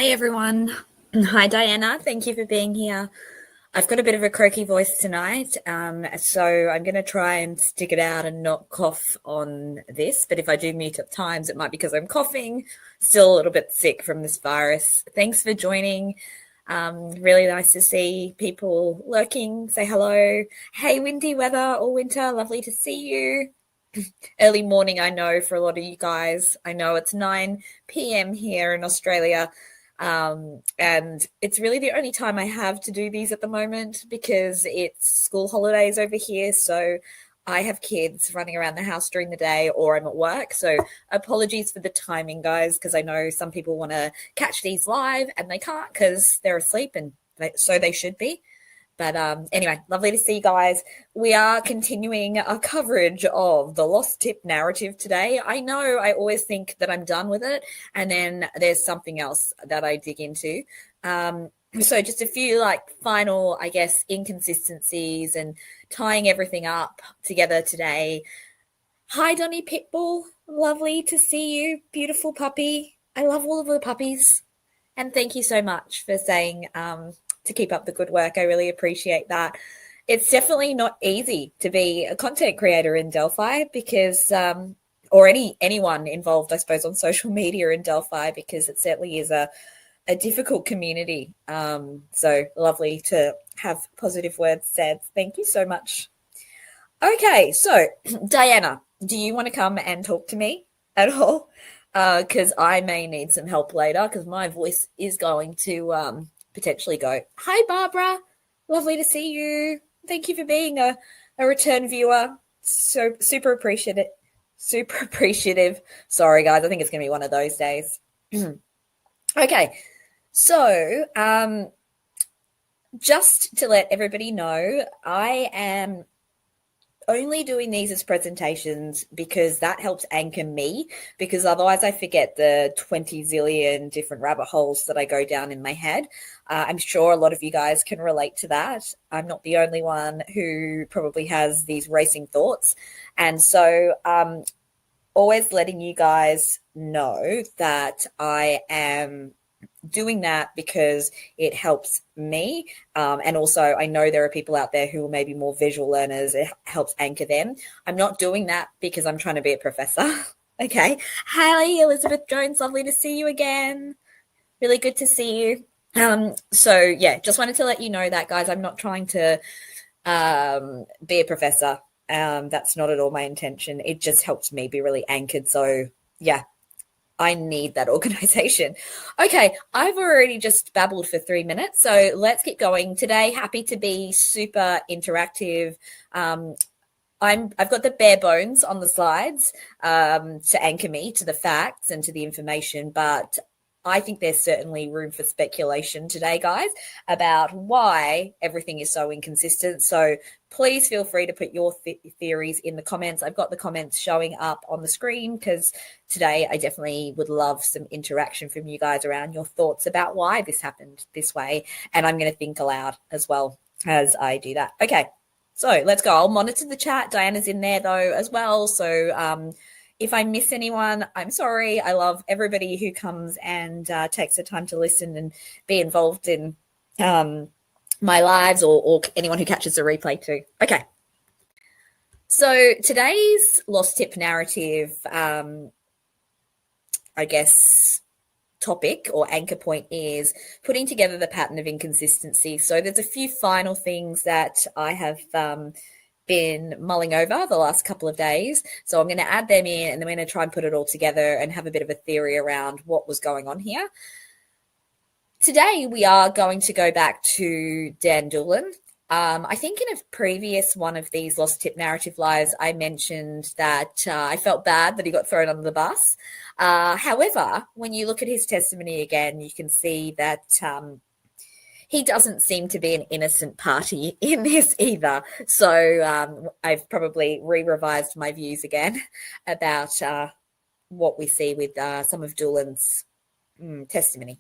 Hi, everyone. Hi, Diana. Thank you for being here. I've got a bit of a croaky voice tonight, so I'm going to try and stick it out and not cough on this. But if I do mute at times, it might be because I'm coughing, still a little bit sick from this virus. Thanks for joining. Really nice to see people lurking. Say hello. Hey, windy weather or winter. Lovely to see you. Early morning, I know, for a lot of you guys. I know it's 9 p.m. here in Australia. And it's really the only time I have to do these at the moment because it's school holidays over here. So I have kids running around the house during the day or I'm at work. So apologies for the timing, guys, because I know some people want to catch these live and they can't because they're asleep and so they should be. But anyway, lovely to see you guys. We are continuing our coverage of the lost tip narrative today. I know I always think that I'm done with it, and then there's something else that I dig into. So just a few final, I guess, inconsistencies and tying everything up together today. Hi, Donny Pitbull. Lovely to see you. Beautiful puppy. I love all of the puppies. And thank you so much for saying to keep up the good work. I really appreciate that. It's definitely not easy to be a content creator in Delphi because, or anyone involved, I suppose, on social media in Delphi, because it certainly is a difficult community. So lovely to have positive words said. Thank you so much. Okay, so Diana, do you want to come and talk to me at all? Because I may need some help later because my voice is going to potentially go. Hi, Barbara. Lovely to see you. Thank you for being a return viewer. So super appreciative. Super appreciative. Sorry, guys. I think it's going to be one of those days. Okay. So just to let everybody know, I am only doing these as presentations because that helps anchor me, because otherwise I forget the 20 zillion different rabbit holes that I go down in my head. I'm sure a lot of you guys can relate to that. I'm not the only one who probably has these racing thoughts. And so always letting you guys know that I am doing that because it helps me. And also I know there are people out there who are maybe more visual learners. It helps anchor them. I'm not doing that because I'm trying to be a professor. Okay. Hi, Elizabeth Jones. Lovely to see you again. Really good to see you. So yeah, just wanted to let you know that, guys, I'm not trying to be a professor. That's not at all my intention. It just helps me be really anchored. So yeah, I need that organization. Okay, I've already just babbled for 3 minutes, so let's get going. Today, happy to be super interactive. I've got the bare bones on the slides to anchor me to the facts and to the information, but I think there's certainly room for speculation today, guys, about why everything is so inconsistent. So please feel free to put your theories in the comments. I've got the comments showing up on the screen because today I definitely would love some interaction from you guys around your thoughts about why this happened this way. And I'm going to think aloud as well as I do that. Okay, so let's go. I'll monitor the chat. Diana's in there, though, as well. So if I miss anyone, I'm sorry. I love everybody who comes and takes the time to listen and be involved in my lives, or anyone who catches the replay too. Okay. So today's lost tip narrative, I guess, topic or anchor point is putting together the pattern of inconsistency. So there's a few final things that I have been mulling over the last couple of days. So I'm going to add them in and then I'm going to try and put it all together and have a bit of a theory around what was going on here. Today, we are going to go back to Dan Doolan. I think in a previous one of these lost tip narrative lives, I mentioned that I felt bad that he got thrown under the bus. However, when you look at his testimony again, you can see that he doesn't seem to be an innocent party in this either. So I've probably re-revised my views again about what we see with some of Doolan's testimony.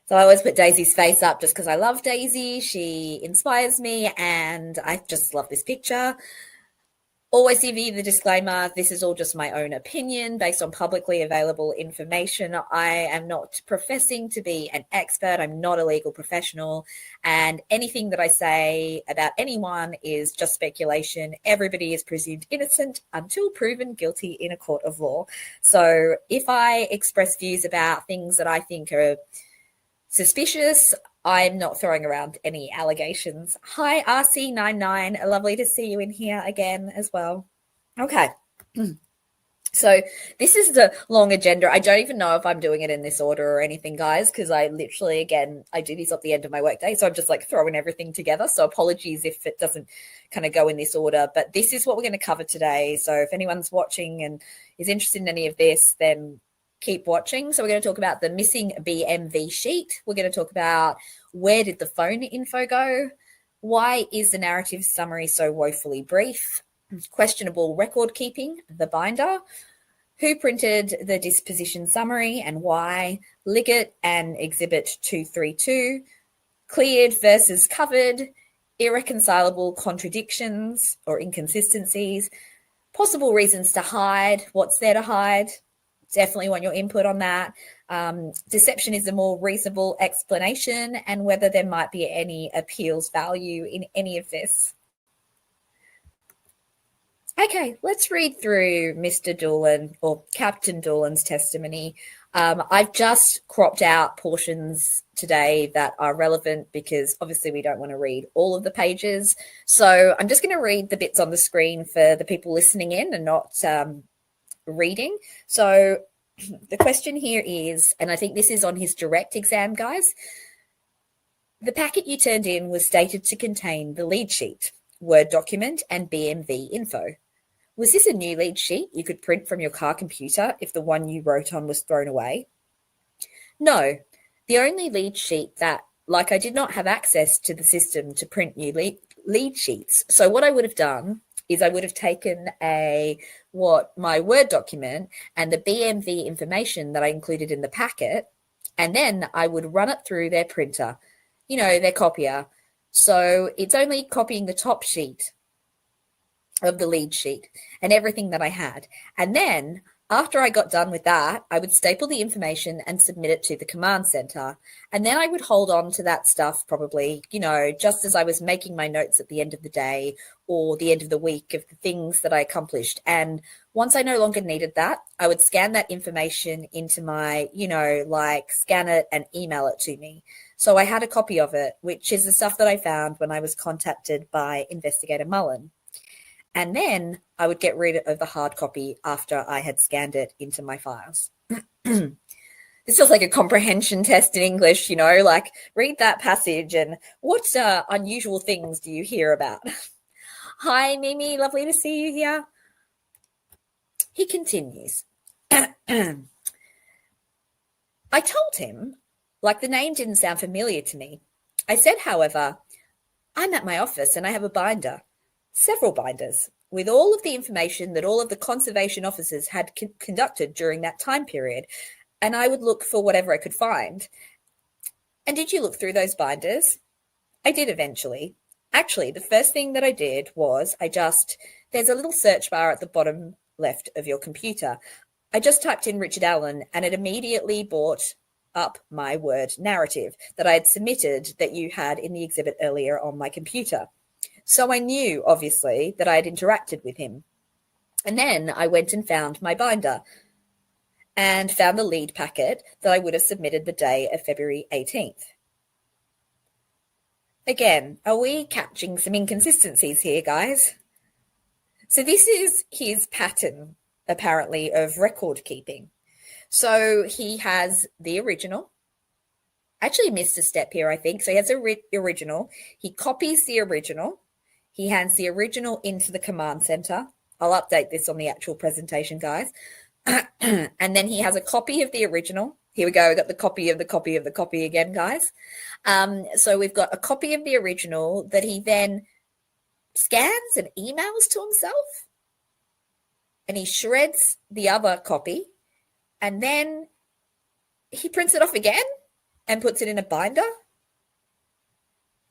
So I always put Daisy's face up just because I love Daisy. She inspires me and I just love this picture. Always give you the disclaimer, this is all just my own opinion based on publicly available information. I am not professing to be an expert. I'm not a legal professional. And anything that I say about anyone is just speculation. Everybody is presumed innocent until proven guilty in a court of law. So if I express views about things that I think are suspicious, I'm not throwing around any allegations. Hi, RC99. Lovely to see you in here again as well. Okay. So this is the long agenda. I don't even know if I'm doing it in this order or anything, guys, because I literally, again, I do these at the end of my workday. So I'm just like throwing everything together. So apologies if it doesn't kind of go in this order, but this is what we're going to cover today. So if anyone's watching and is interested in any of this, then keep watching. So we're going to talk about the missing BMV sheet. We're going to talk about where did the phone info go? Why is the narrative summary so woefully brief? Questionable record keeping, the binder. Who printed the disposition summary and why? Liggett and Exhibit 232. Cleared versus covered. Irreconcilable contradictions or inconsistencies. Possible reasons to hide. What's there to hide? Definitely want your input on that. Deception is a more reasonable explanation, and whether there might be any appeals value in any of this. Okay, let's read through Mr. Doolan or Captain Doolan's testimony. I've just cropped out portions today that are relevant because obviously we don't want to read all of the pages. So I'm just going to read the bits on the screen for the people listening in and not reading. So the question here is, and I think this is on his direct exam, guys. The packet you turned in was stated to contain the lead sheet, Word document, and BMV info. Was this a new lead sheet you could print from your car computer if the one you wrote on was thrown away? No, the only lead sheet that, like, I did not have access to the system to print new lead sheets. So what I would have done is I would have taken my Word document and the BMV information that I included in the packet, and then I would run it through their printer, their copier. So it's only copying the top sheet of the lead sheet and everything that I had. And then after I got done with that, I would staple the information and submit it to the command center. And then I would hold on to that stuff probably, just as I was making my notes at the end of the day or the end of the week of the things that I accomplished. And once I no longer needed that, I would scan that information into my, scan it and email it to me. So I had a copy of it, which is the stuff that I found when I was contacted by Investigator Mullen. And then I would get rid of the hard copy after I had scanned it into my files. This feels like a comprehension test in English, read that passage and what unusual things do you hear about? Hi, Mimi, lovely to see you here. He continues. I told him, the name didn't sound familiar to me. I said, however, I'm at my office and I have a binder. Several binders, with all of the information that all of the conservation officers had conducted during that time period, and I would look for whatever I could find. And did you look through those binders? I did eventually. Actually, the first thing that I did was there's a little search bar at the bottom left of your computer. I just typed in Richard Allen and it immediately brought up my Word narrative that I had submitted that you had in the exhibit earlier on my computer. So I knew, obviously, that I had interacted with him. And then I went and found my binder and found the lead packet that I would have submitted the day of February 18th. Again, are we catching some inconsistencies here, guys? So this is his pattern, apparently, of record keeping. So he has the original. Actually missed a step here, I think. So he has the original. He copies the original. He hands the original into the command center. I'll update this on the actual presentation, guys. And then he has a copy of the original. Here we go. We've got the copy of the copy of the copy again, guys. So we've got a copy of the original that he then scans and emails to himself. And he shreds the other copy. And then he prints it off again and puts it in a binder.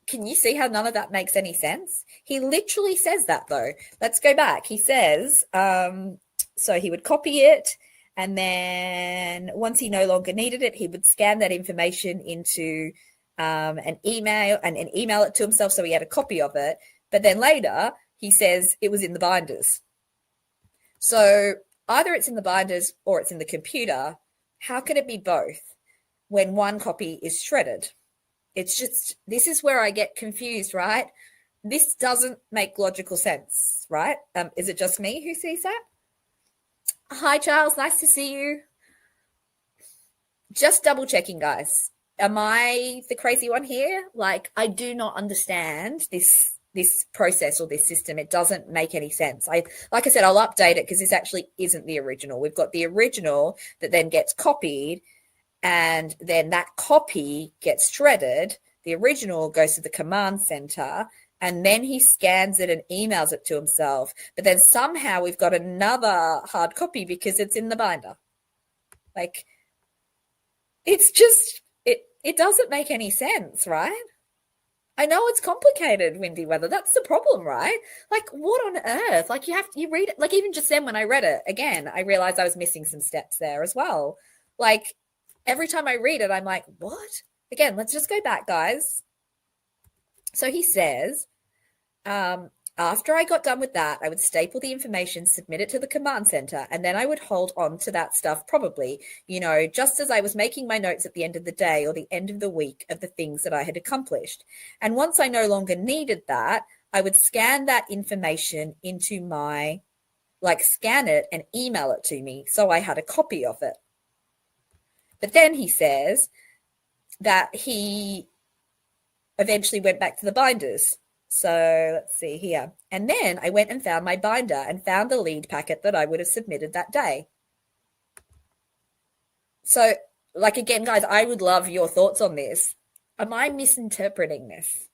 can you see how none of that makes any sense? He literally says that, though. Let's go back. He says, so he would copy it, and then once he no longer needed it, he would scan that information into an email and email it to himself, so he had a copy of it. But then later, he says it was in the binders. So either it's in the binders or it's in the computer. How can it be both when one copy is shredded? It's just, this is where I get confused, right? This doesn't make logical sense, right? Is it just me who sees that? Hi, Charles. Nice to see you. Just double checking, guys. Am I the crazy one here? Like, I do not understand this process or this system. It doesn't make any sense. Like I said, I'll update it because this actually isn't the original. We've got the original that then gets copied, and then that copy gets shredded. The original goes to the command center, and then he scans it and emails it to himself. But then somehow we've got another hard copy because it's in the binder. Like, it's just, it doesn't make any sense, right? I know it's complicated, Windy Weather. That's the problem, right? Like, what on earth? Like, you read it. Like, even just then when I read it again, I realized I was missing some steps there as well. Like, every time I read it, I'm like, what? Again, let's just go back, guys. So he says, after I got done with that, I would staple the information, submit it to the command center, and then I would hold on to that stuff probably, just as I was making my notes at the end of the day or the end of the week of the things that I had accomplished. And once I no longer needed that, I would scan that information into scan it and email it to me so I had a copy of it. But then he says that he eventually went back to the binders. So let's see here. And then I went and found my binder and found the lead packet that I would have submitted that day. So, again, guys, I would love your thoughts on this. Am I misinterpreting this?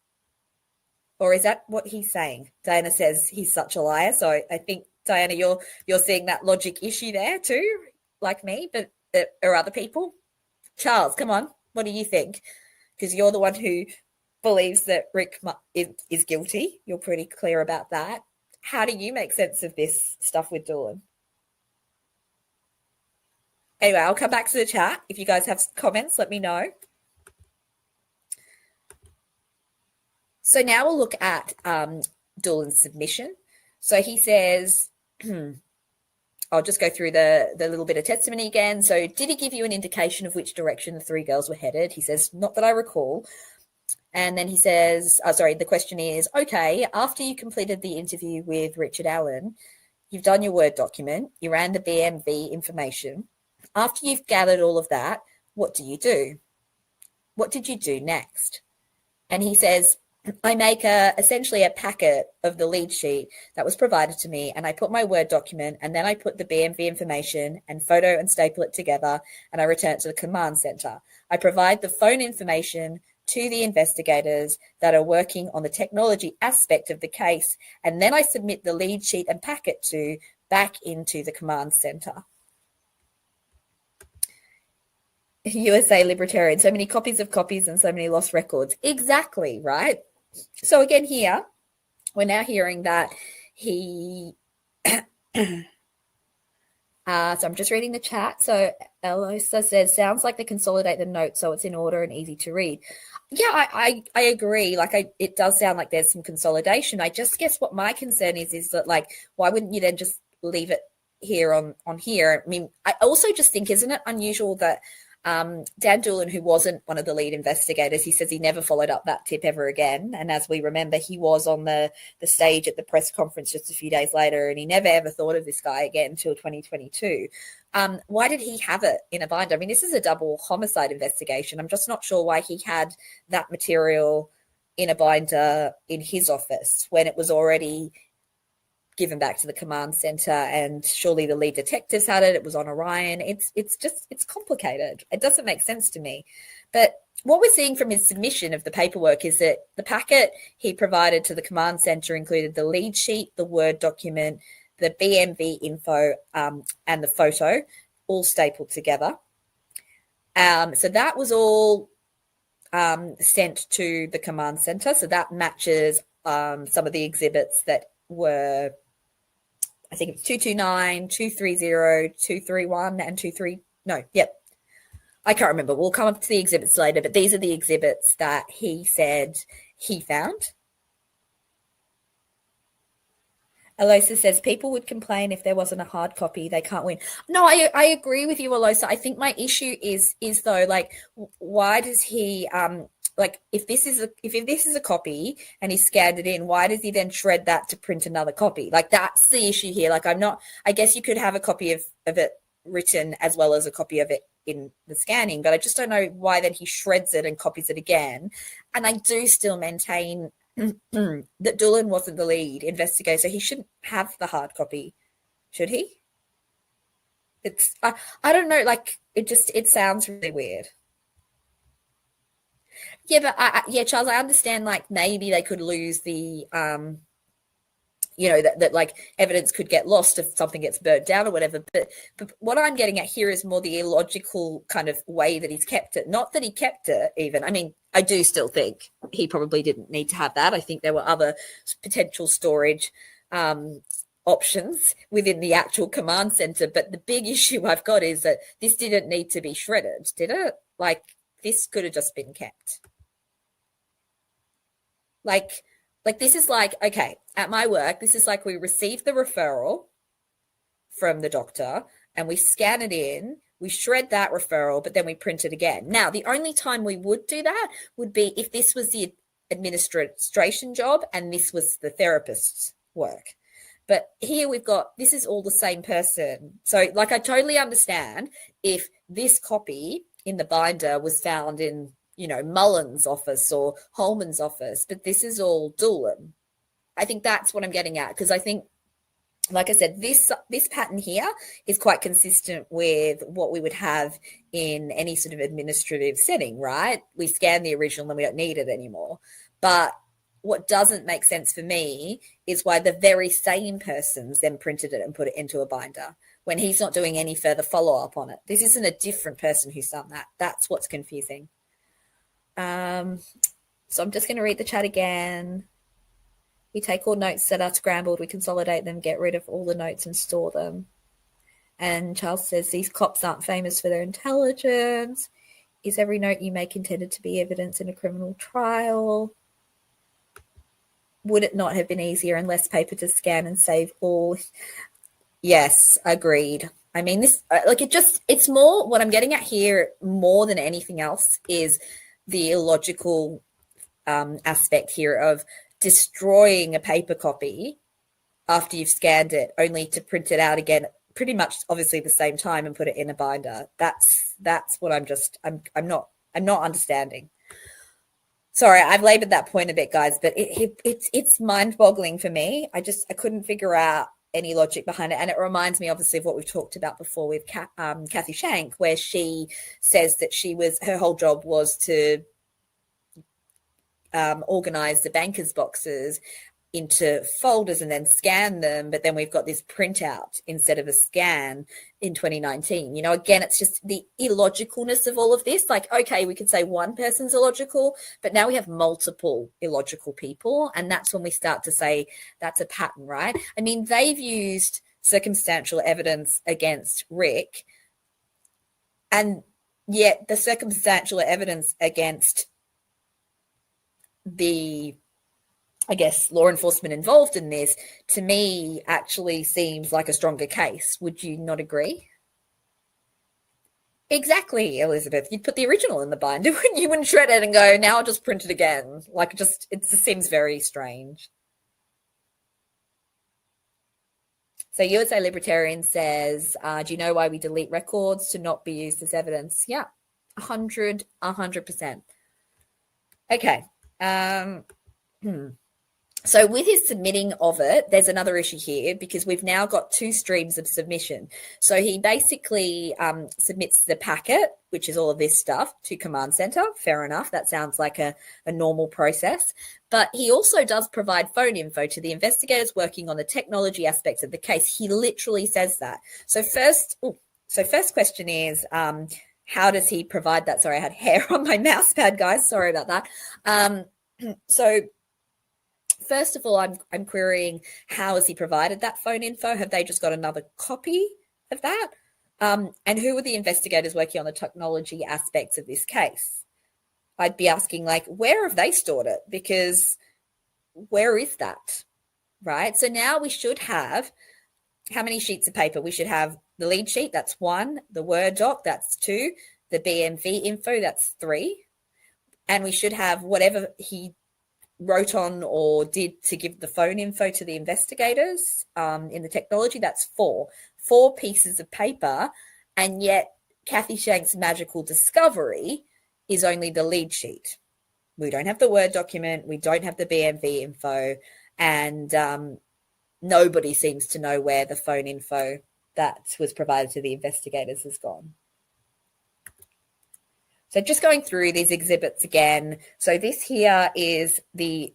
Or is that what he's saying? Diana says he's such a liar. So I think, Diana, you're seeing that logic issue there too, like me, but or other people. Charles, come on. What do you think? Because you're the one who believes that Rick is guilty. You're pretty clear about that. How do you make sense of this stuff with Doolin? Anyway, I'll come back to the chat. If you guys have comments, let me know. So now we'll look at Doolin's submission. So he says, I'll just go through the little bit of testimony again. So did he give you an indication of which direction the three girls were headed? He says, not that I recall. And then he says, the question is, okay, after you completed the interview with Richard Allen, you've done your Word document, you ran the BMV information. After you've gathered all of that, what do you do? What did you do next? And he says, I make essentially a packet of the lead sheet that was provided to me, and I put my Word document, and then I put the BMV information and photo and staple it together, and I return it to the command center. I provide the phone information to the investigators that are working on the technology aspect of the case, and then I submit the lead sheet and packet back into the command center. USA Libertarian, so many copies of copies and so many lost records. Exactly, right? So again here, we're now hearing that he... so I'm just reading the chat. So Elosa says, sounds like they consolidate the notes so it's in order and easy to read. Yeah, I agree. It does sound like there's some consolidation. I just guess what my concern is that, why wouldn't you then just leave it here on here? I mean, I also just think, isn't it unusual that Dan Doolin, who wasn't one of the lead investigators, he says he never followed up that tip ever again. And as we remember, he was on the stage at the press conference just a few days later, and he never ever thought of this guy again until 2022. Why did he have it in a binder? I mean, this is a double homicide investigation. I'm just not sure why he had that material in a binder in his office when it was already given back to the command center, and surely the lead detectives had it. It was on Orion. It's complicated. It doesn't make sense to me. But what we're seeing from his submission of the paperwork is that the packet he provided to the command center included the lead sheet, the Word document, the BMV info, and the photo, all stapled together. So that was all sent to the command center. So that matches some of the exhibits that were, I think it's 229, 230, 231, and 23. No, yep. I can't remember. We'll come up to the exhibits later, but these are the exhibits that he said he found. Alosa says people would complain if there wasn't a hard copy. They can't win. No, I agree with you, Alosa. I think my issue is though, like, why does he like if this is a copy and he scanned it in, why does he then shred that to print another copy? Like, that's the issue here. Like, I guess you could have a copy of it written as well as a copy of it in the scanning, but I just don't know why then he shreds it and copies it again. And I do still maintain that Doolan wasn't the lead investigator, so he shouldn't have the hard copy, should he? It's I don't know, like, it sounds really weird. Yeah, but Charles, I understand, like, maybe they could lose the that like evidence could get lost if something gets burnt down or whatever. But what I'm getting at here is more the illogical kind of way that he's kept it. Not that he kept it even. I mean, I do still think he probably didn't need to have that. I think there were other potential storage options within the actual command center. But the big issue I've got is that this didn't need to be shredded, did it? Like, this could have just been kept. Like, this is like, okay, at my work, this is like we receive the referral from the doctor and we scan it in, we shred that referral, but then we print it again. Now, the only time we would do that would be if this was the administration job and this was the therapist's work. But here we've got, this is all the same person. So, like, I totally understand if this copy in the binder was found in, Mullen's office or Holman's office, but this is all Doolan. I think that's what I'm getting at, because I think, like I said, this pattern here is quite consistent with what we would have in any sort of administrative setting, right? We scan the original and we don't need it anymore. But what doesn't make sense for me is why the very same person's then printed it and put it into a binder when he's not doing any further follow-up on it. This isn't a different person who's done that. That's what's confusing. So I'm just going to read the chat again. We take all notes that are scrambled, we consolidate them, get rid of all the notes and store them. And Charles says, these cops aren't famous for their intelligence. Is every note you make intended to be evidence in a criminal trial? Would it not have been easier and less paper to scan and save all? Yes, agreed. I mean, this, it's more, what I'm getting at here more than anything else is the illogical aspect here of destroying a paper copy after you've scanned it only to print it out again pretty much obviously the same time and put it in a binder. That's what I'm not understanding. Sorry, I've labored that point a bit, guys, but it's mind-boggling for me. I couldn't figure out any logic behind it. And it reminds me obviously of what we've talked about before with Kathy Shank, where she says that her whole job was to organize the bankers' boxes into folders and then scan them, but then we've got this printout instead of a scan in 2019. Again, it's just the illogicalness of all of this. Like, okay, we could say one person's illogical, but now we have multiple illogical people, and that's when we start to say that's a pattern, right? I mean, they've used circumstantial evidence against Rick, and yet the circumstantial evidence against the, I guess, law enforcement involved in this, to me, actually seems like a stronger case. Would you not agree? Exactly, Elizabeth. You'd put the original in the binder. You wouldn't shred it and go, now I'll just print it again. Like, it just seems very strange. So USA Libertarian says, do you know why we delete records to not be used as evidence? Yeah, 100%. Okay. So with his submitting of it, there's another issue here because we've now got two streams of submission. So he basically submits the packet, which is all of this stuff, to Command Center. Fair enough. That sounds like a normal process. But he also does provide phone info to the investigators working on the technology aspects of the case. He literally says that. So first question is, how does he provide that? Sorry, I had hair on my mouse pad, guys. Sorry about that. So first of all, I'm querying, how has he provided that phone info? Have they just got another copy of that? And who are the investigators working on the technology aspects of this case? I'd be asking, like, where have they stored it? Because where is that, right? So now we should have, how many sheets of paper? We should have the lead sheet, that's 1, the Word doc, that's 2, the BMV info, that's 3, and we should have whatever he wrote on or did to give the phone info to the investigators in the technology, that's 4 pieces of paper. And yet Kathy Shank's magical discovery is only the lead sheet. We don't have the Word document, we don't have the BMV info, and nobody seems to know where the phone info that was provided to the investigators has gone. So just going through these exhibits again. So this here is the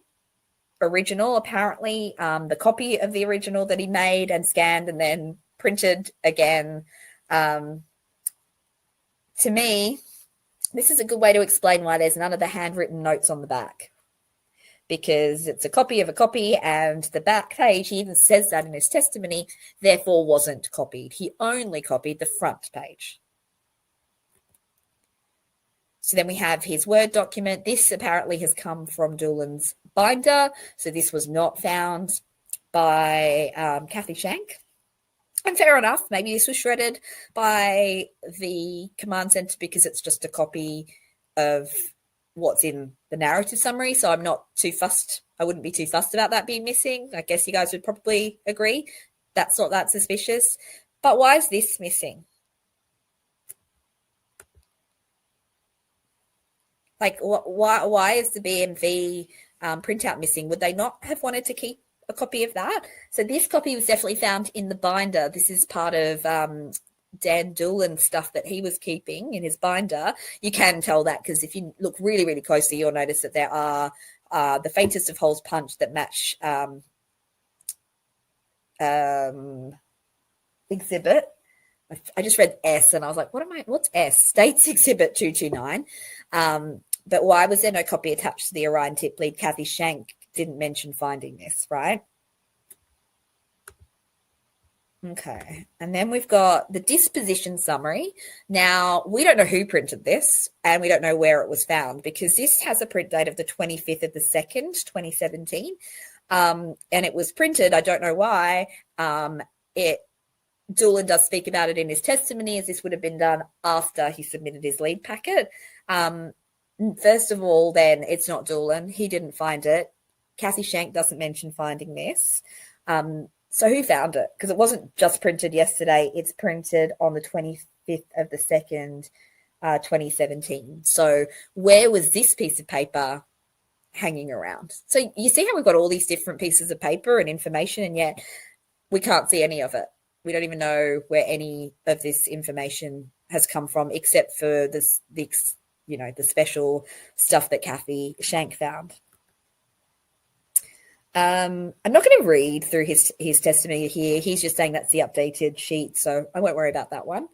original, apparently, the copy of the original that he made and scanned and then printed again. To me, this is a good way to explain why there's none of the handwritten notes on the back, because it's a copy of a copy, and the back page, he even says that in his testimony, therefore wasn't copied. He only copied the front page. So then we have his Word document. This apparently has come from Doolan's binder. So this was not found by Kathy Shank. And fair enough, maybe this was shredded by the command center because it's just a copy of what's in the narrative summary. So I'm not too fussed. I wouldn't be too fussed about that being missing. I guess you guys would probably agree. That's not that suspicious. But why is this missing? Like, why is the BMV printout missing? Would they not have wanted to keep a copy of that? So this copy was definitely found in the binder. This is part of Dan Doolan's stuff that he was keeping in his binder. You can tell that because if you look really, really closely, you'll notice that there are the faintest of holes punched that match exhibit. I just read S and I was like, what's S? States Exhibit 229. But why was there no copy attached to the Orion tip lead? Kathy Shank didn't mention finding this, right? Okay. And then we've got the disposition summary. Now, we don't know who printed this and we don't know where it was found because this has a print date of the 25th of the 2nd, 2017. And it was printed, I don't know why. Doolan does speak about it in his testimony, as this would have been done after he submitted his lead packet. First of all, then, it's not Doolan. He didn't find it. Kathy Shank doesn't mention finding this. So who found it? Because it wasn't just printed yesterday. It's printed on the 25th of the 2nd, 2017. So where was this piece of paper hanging around? So you see how we've got all these different pieces of paper and information, and yet we can't see any of it. We don't even know where any of this information has come from, except for the special stuff that Kathy Shank found. I'm not going to read through his testimony here. He's just saying that's the updated sheet, so I won't worry about that one.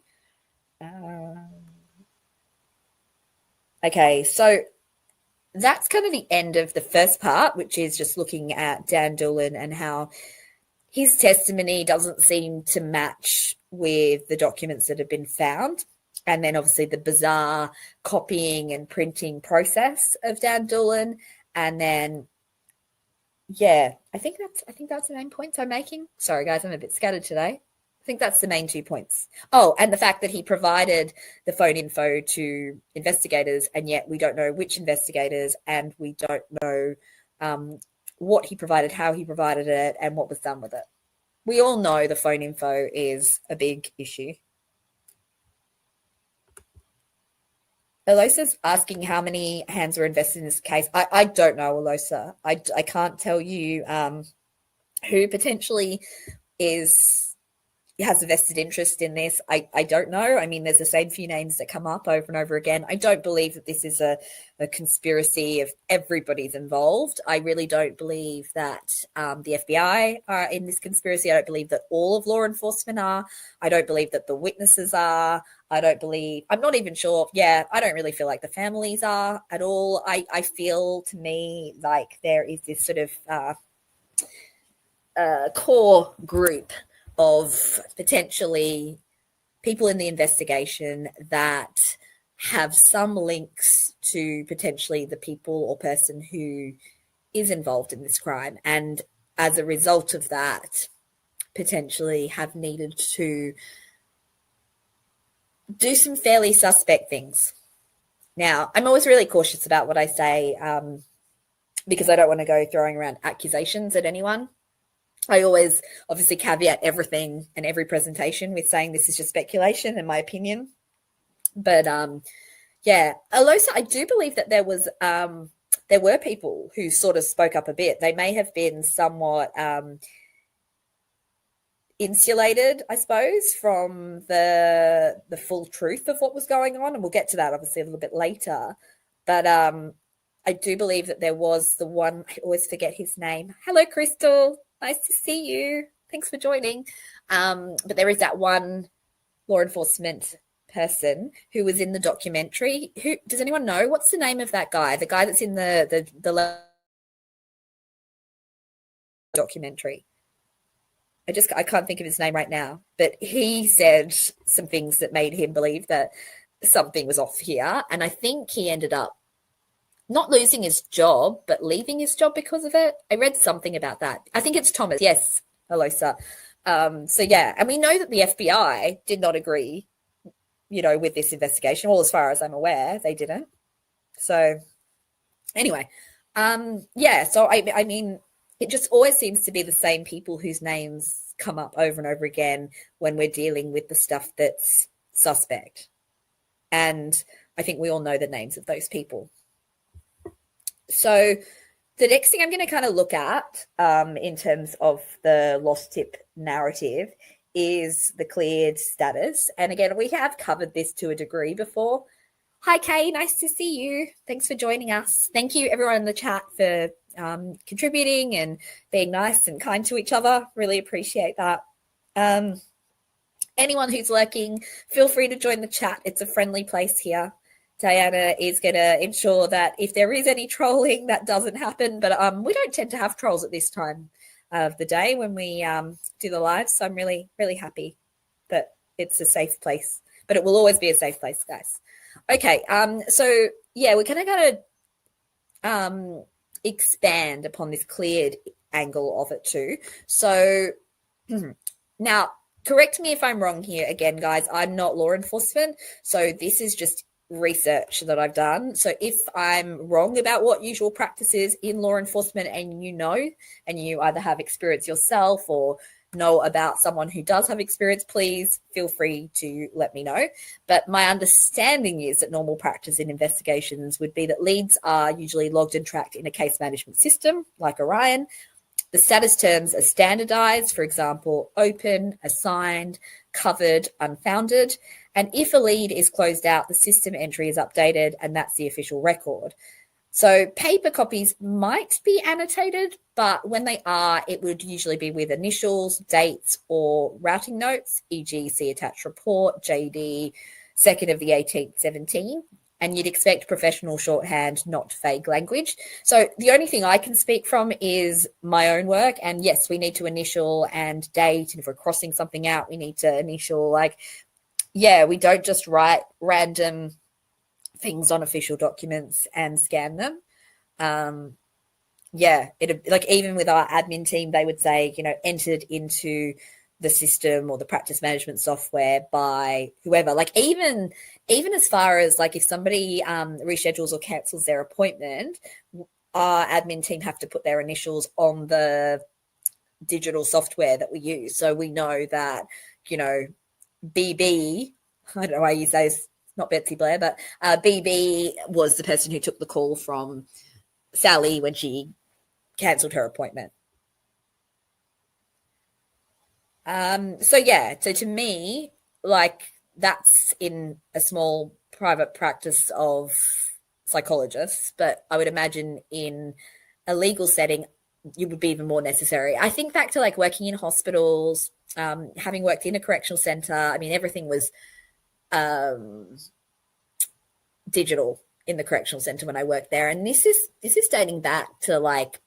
Okay, so that's kind of the end of the first part, which is just looking at Dan Doolan and how his testimony doesn't seem to match with the documents that have been found. And then obviously the bizarre copying and printing process of Dan Doolan. And then, yeah, I think that's the main points I'm making. Sorry, guys, I'm a bit scattered today. I think that's the main 2 points. Oh, and the fact that he provided the phone info to investigators, and yet we don't know which investigators, and we don't know what he provided, how he provided it, and what was done with it. We all know the phone info is a big issue. Alosa's asking how many hands were invested in this case. I don't know, Alosa. I can't tell you who potentially is has a vested interest in this. I don't know. I mean, there's the same few names that come up over and over again. I don't believe that this is a conspiracy of everybody's involved. I really don't believe that the FBI are in this conspiracy. I don't believe that all of law enforcement are. I don't believe that the witnesses are. I'm not even sure. Yeah, I don't really feel like the families are at all. I feel, to me, like there is this sort of core group of potentially people in the investigation that have some links to potentially the people or person who is involved in this crime, and as a result of that, potentially have needed to do some fairly suspect things. Now, I'm always really cautious about what I say because I don't want to go throwing around accusations at anyone. I always obviously caveat everything and every presentation with saying this is just speculation and my opinion. But yeah, Alosa, I do believe that there were people who sort of spoke up a bit. They may have been somewhat insulated, I suppose, from the full truth of what was going on, and we'll get to that obviously a little bit later. But I do believe that there was the one, I always forget his name. Hello, Crystal. Nice to see you. Thanks for joining. But there is that one law enforcement person who was in the documentary. Who does anyone know? What's the name of that guy? The guy that's in the documentary. I can't think of his name right now, but he said some things that made him believe that something was off here. And I think he ended up not losing his job, but leaving his job because of it. I read something about that. I think it's Thomas. Yes. Hello, sir. So, yeah. And we know that the FBI did not agree, with this investigation. Well, as far as I'm aware, they didn't. So, anyway. Yeah. So, I mean, it just always seems to be the same people whose names come up over and over again when we're dealing with the stuff that's suspect. And I think we all know the names of those people. So the next thing I'm going to kind of look at in terms of the lost tip narrative is the cleared status. And again, we have covered this to a degree before. Hi, Kay. Nice to see you. Thanks for joining us. Thank you, everyone in the chat, for contributing and being nice and kind to each other. Really appreciate that. Anyone who's lurking, feel free to join the chat. It's a friendly place here. Diana is going to ensure that if there is any trolling, that doesn't happen. But we don't tend to have trolls at this time of the day when we do the live. So I'm really, really happy that it's a safe place. But it will always be a safe place, guys. Okay, so, yeah, we're going to expand upon this cleared angle of it too. So now, correct me if I'm wrong here. Again, guys, I'm not law enforcement. So this is just research that I've done. So if I'm wrong about what usual practice is in law enforcement and you either have experience yourself or know about someone who does have experience, please feel free to let me know. But my understanding is that normal practice in investigations would be that leads are usually logged and tracked in a case management system like Orion. The status terms are standardized, for example, open, assigned, covered, unfounded. And if a lead is closed out, the system entry is updated, and that's the official record. So paper copies might be annotated, but when they are, it would usually be with initials, dates, or routing notes, e.g. see attached report, JD, 2nd of the 18th, 17. And you'd expect professional shorthand, not vague language. So the only thing I can speak from is my own work. And yes, we need to initial and date. And if we're crossing something out, we need to initial, we don't just write random things on official documents and scan them. Even with our admin team, they would say, entered into the system or the practice management software by whoever. Even as far as if somebody reschedules or cancels their appointment, our admin team have to put their initials on the digital software that we use. So we know that, BB, I don't know why you say it's not Betsy Blair, but BB was the person who took the call from Sally when she cancelled her appointment. So to me, like that's in a small private practice of psychologists, but I would imagine in a legal setting, it would be even more necessary. I think back to like working in hospitals, having worked in a correctional center. I mean, everything was um, digital in the correctional center when I worked there, and this is dating back to like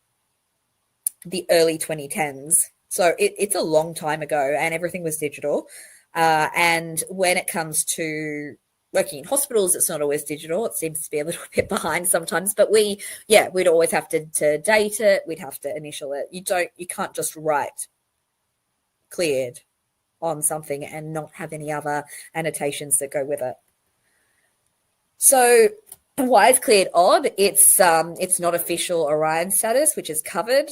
the early 2010s. So it's a long time ago, and everything was digital. And when it comes to working in hospitals, it's not always digital. It seems to be a little bit behind sometimes. But we'd always have to date it. We'd have to initial it. You can't just write cleared on something and not have any other annotations that go with it. So why is cleared odd? It's not official Orion status, which is covered.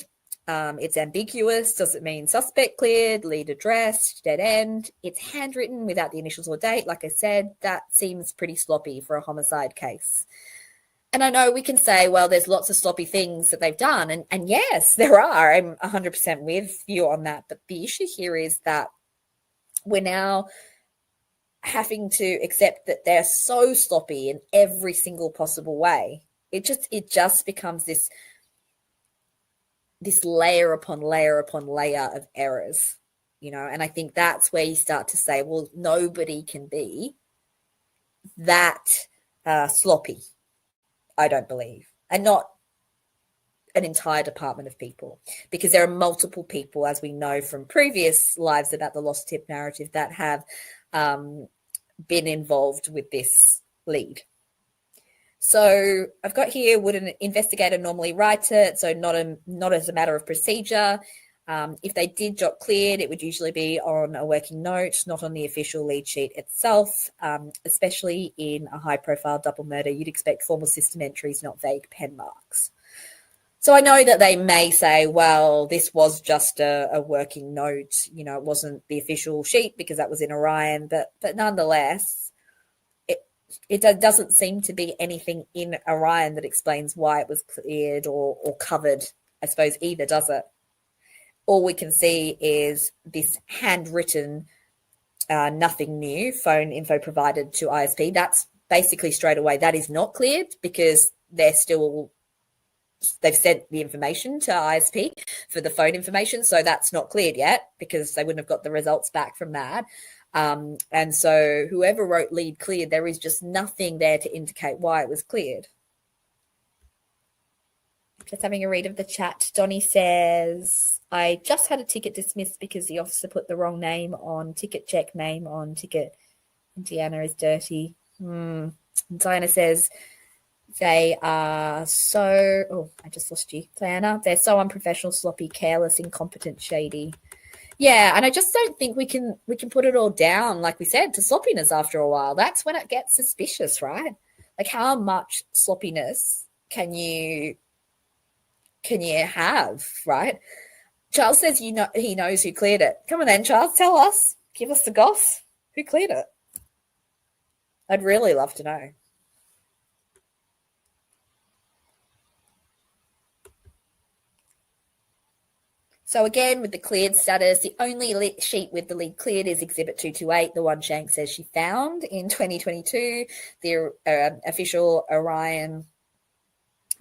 It's ambiguous. Does it mean suspect cleared, lead addressed, dead end? It's handwritten without the initials or date. Like I said, that seems pretty sloppy for a homicide case. And I know we can say, well, there's lots of sloppy things that they've done. And yes, there are. I'm 100% with you on that. But the issue here is that we're now having to accept that they're so sloppy in every single possible way. It just becomes this layer upon layer upon layer of errors, and I think that's where you start to say, well, nobody can be that sloppy, I don't believe, and not an entire department of people, because there are multiple people, as we know from previous lives about the lost tip narrative, that have been involved with this lead. So I've got here, would an investigator normally write it? So not as a matter of procedure. If they did jot cleared, it would usually be on a working note, not on the official lead sheet itself. Especially in a high-profile double murder, you'd expect formal system entries, not vague pen marks. So I know that they may say, well, this was just a working note. It wasn't the official sheet because that was in Orion, but nonetheless, it doesn't seem to be anything in Orion that explains why it was cleared or covered, I suppose, either, does it? All we can see is this handwritten, nothing new, phone info provided to ISP. That's basically straight away, that is not cleared because they've sent the information to ISP for the phone information. So that's not cleared yet because they wouldn't have got the results back from that. And so whoever wrote lead cleared, there is just nothing there to indicate why it was cleared. Just having a read of the chat. Donnie says, I just had a ticket dismissed because the officer put the wrong name on ticket check, name on ticket. Deanna is dirty. Diana says, they are so, I just lost you, Diana. They're so unprofessional, sloppy, careless, incompetent, shady. Yeah, and I just don't think we can put it all down, like we said, to sloppiness after a while. That's when it gets suspicious, right? Like, how much sloppiness can you have, right? Charles says he knows who cleared it. Come on then, Charles, tell us. Give us the goss. Who cleared it? I'd really love to know. So again, with the cleared status, the only sheet with the lead cleared is Exhibit 228, the one Shank says she found in 2022. The official Orion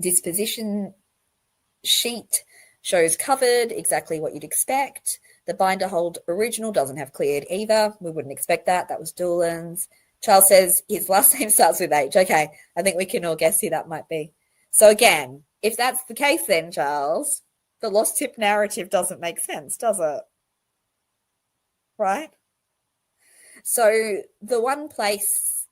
disposition sheet shows covered, exactly what you'd expect. The binder hold original doesn't have cleared either. We wouldn't expect that. That was Doolan's. Charles says his last name starts with H. Okay, I think we can all guess who that might be. So again, if that's the case then, Charles, the lost tip narrative doesn't make sense, does it? Right? So the one place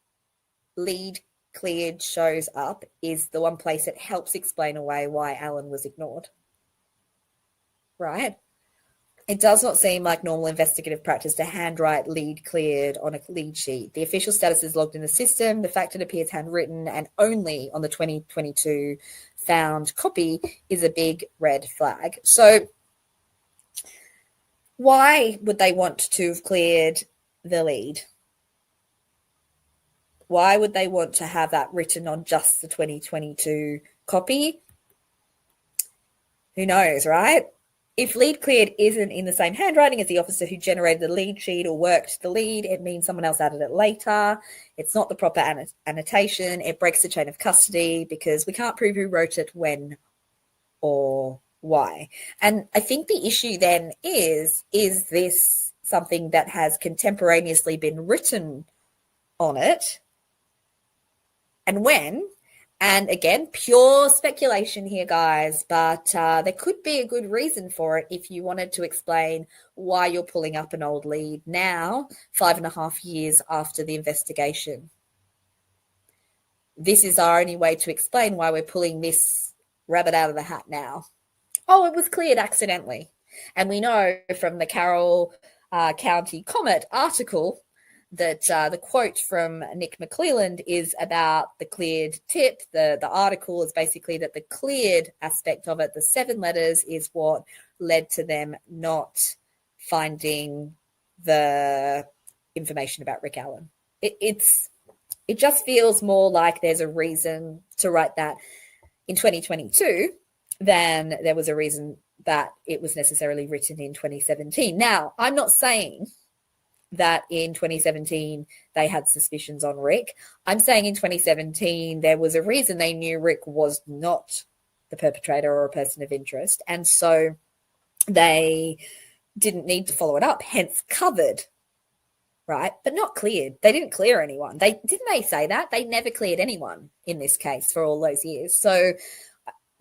lead cleared shows up is the one place it helps explain away why Alan was ignored. Right? It does not seem like normal investigative practice to handwrite lead cleared on a lead sheet. The official status is logged in the system. The fact it appears handwritten and only on the 2022 found copy is a big red flag. So why would they want to have cleared the lead? Why would they want to have that written on just the 2022 copy? Who knows, right? If lead cleared isn't in the same handwriting as the officer who generated the lead sheet or worked the lead, it means someone else added it later. It's not the proper annotation. It breaks the chain of custody because we can't prove who wrote it, when, or why. And I think the issue then is this something that has contemporaneously been written on it, and when? And again, pure speculation here, guys, but there could be a good reason for it if you wanted to explain why you're pulling up an old lead now, 5.5 years after the investigation. This is our only way to explain why we're pulling this rabbit out of the hat now. Oh, it was cleared accidentally. And we know from the Carroll County Comet article that the quote from Nick McClelland is about the cleared tip. The article is basically that the cleared aspect of it, the 7 letters, is what led to them not finding the information about Rick Allen. It just feels more like there's a reason to write that in 2022 than there was a reason that it was necessarily written in 2017. Now, I'm not saying that in 2017 they had suspicions on Rick. I'm saying in 2017 there was a reason they knew Rick was not the perpetrator or a person of interest, and so they didn't need to follow it up, hence covered, right? But not cleared. They didn't clear anyone. Didn't they say that? They never cleared anyone in this case for all those years. So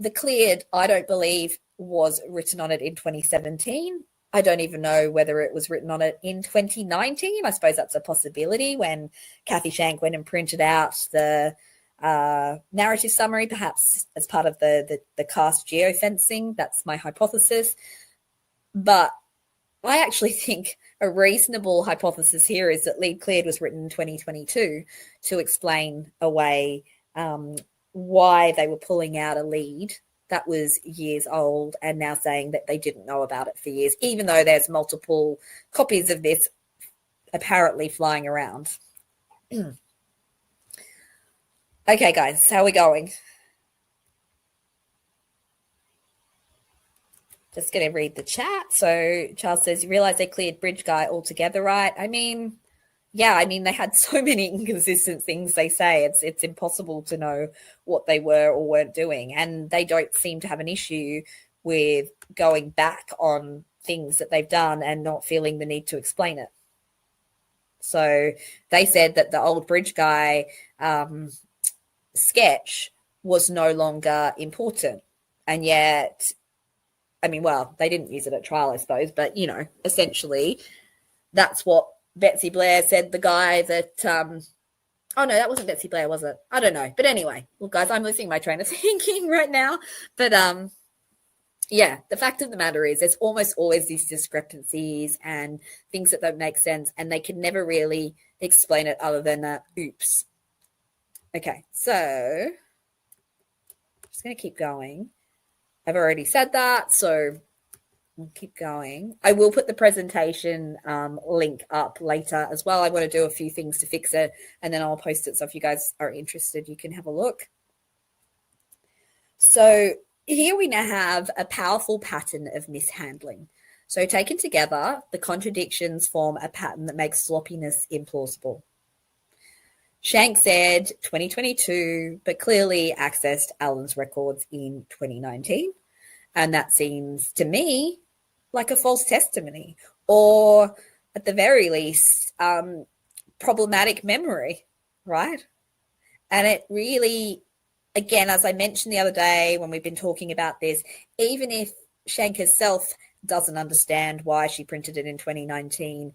the cleared, I don't believe, was written on it in 2017. I don't even know whether it was written on it in 2019. I suppose that's a possibility when Kathy Shank went and printed out the narrative summary, perhaps as part of the cast geofencing. That's my hypothesis. But I actually think a reasonable hypothesis here is that lead cleared was written in 2022 to explain away why they were pulling out a lead that was years old and now saying that they didn't know about it for years, even though there's multiple copies of this apparently flying around. Okay, guys, how are we going? Just going to read the chat. So Charles says, you realize they cleared Bridge Guy altogether, right? I mean, yeah, I mean, they had so many inconsistent things they say. It's impossible to know what they were or weren't doing. And they don't seem to have an issue with going back on things that they've done and not feeling the need to explain it. So they said that the old Bridge Guy sketch was no longer important. And yet, I mean, well, they didn't use it at trial, I suppose. But, you know, essentially that's what Betsy Blair said the guy that oh no, that wasn't Betsy Blair, was it? I don't know. But anyway, well, guys, I'm losing my train of thinking right now. But yeah, the fact of the matter is there's almost always these discrepancies and things that don't make sense, and they can never really explain it other than oops. Okay, so I'm just going to keep going. I've already said that, so we'll keep going. I will put the presentation link up later as well. I want to do a few things to fix it, and then I'll post it. So if you guys are interested, you can have a look. So here we now have a powerful pattern of mishandling. So taken together, the contradictions form a pattern that makes sloppiness implausible. Shank said 2022, but clearly accessed Allen's records in 2019. And that seems to me like a false testimony, or at the very least, problematic memory, right? And it really, again, as I mentioned the other day when we've been talking about this, even if Shank herself doesn't understand why she printed it in 2019,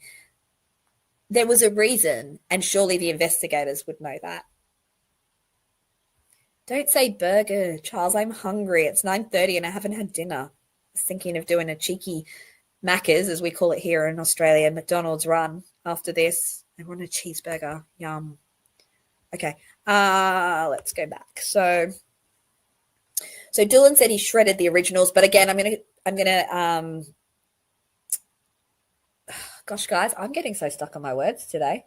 there was a reason, and surely the investigators would know that. Don't say burger, Charles. I'm hungry. It's 9:30 and I haven't had dinner. I was thinking of doing a cheeky Macca's, as we call it here in Australia, McDonald's run after this. I want a cheeseburger. Yum. Okay, let's go back. So Dylan said he shredded the originals, but again, I'm gonna gosh, guys, I'm getting so stuck on my words today.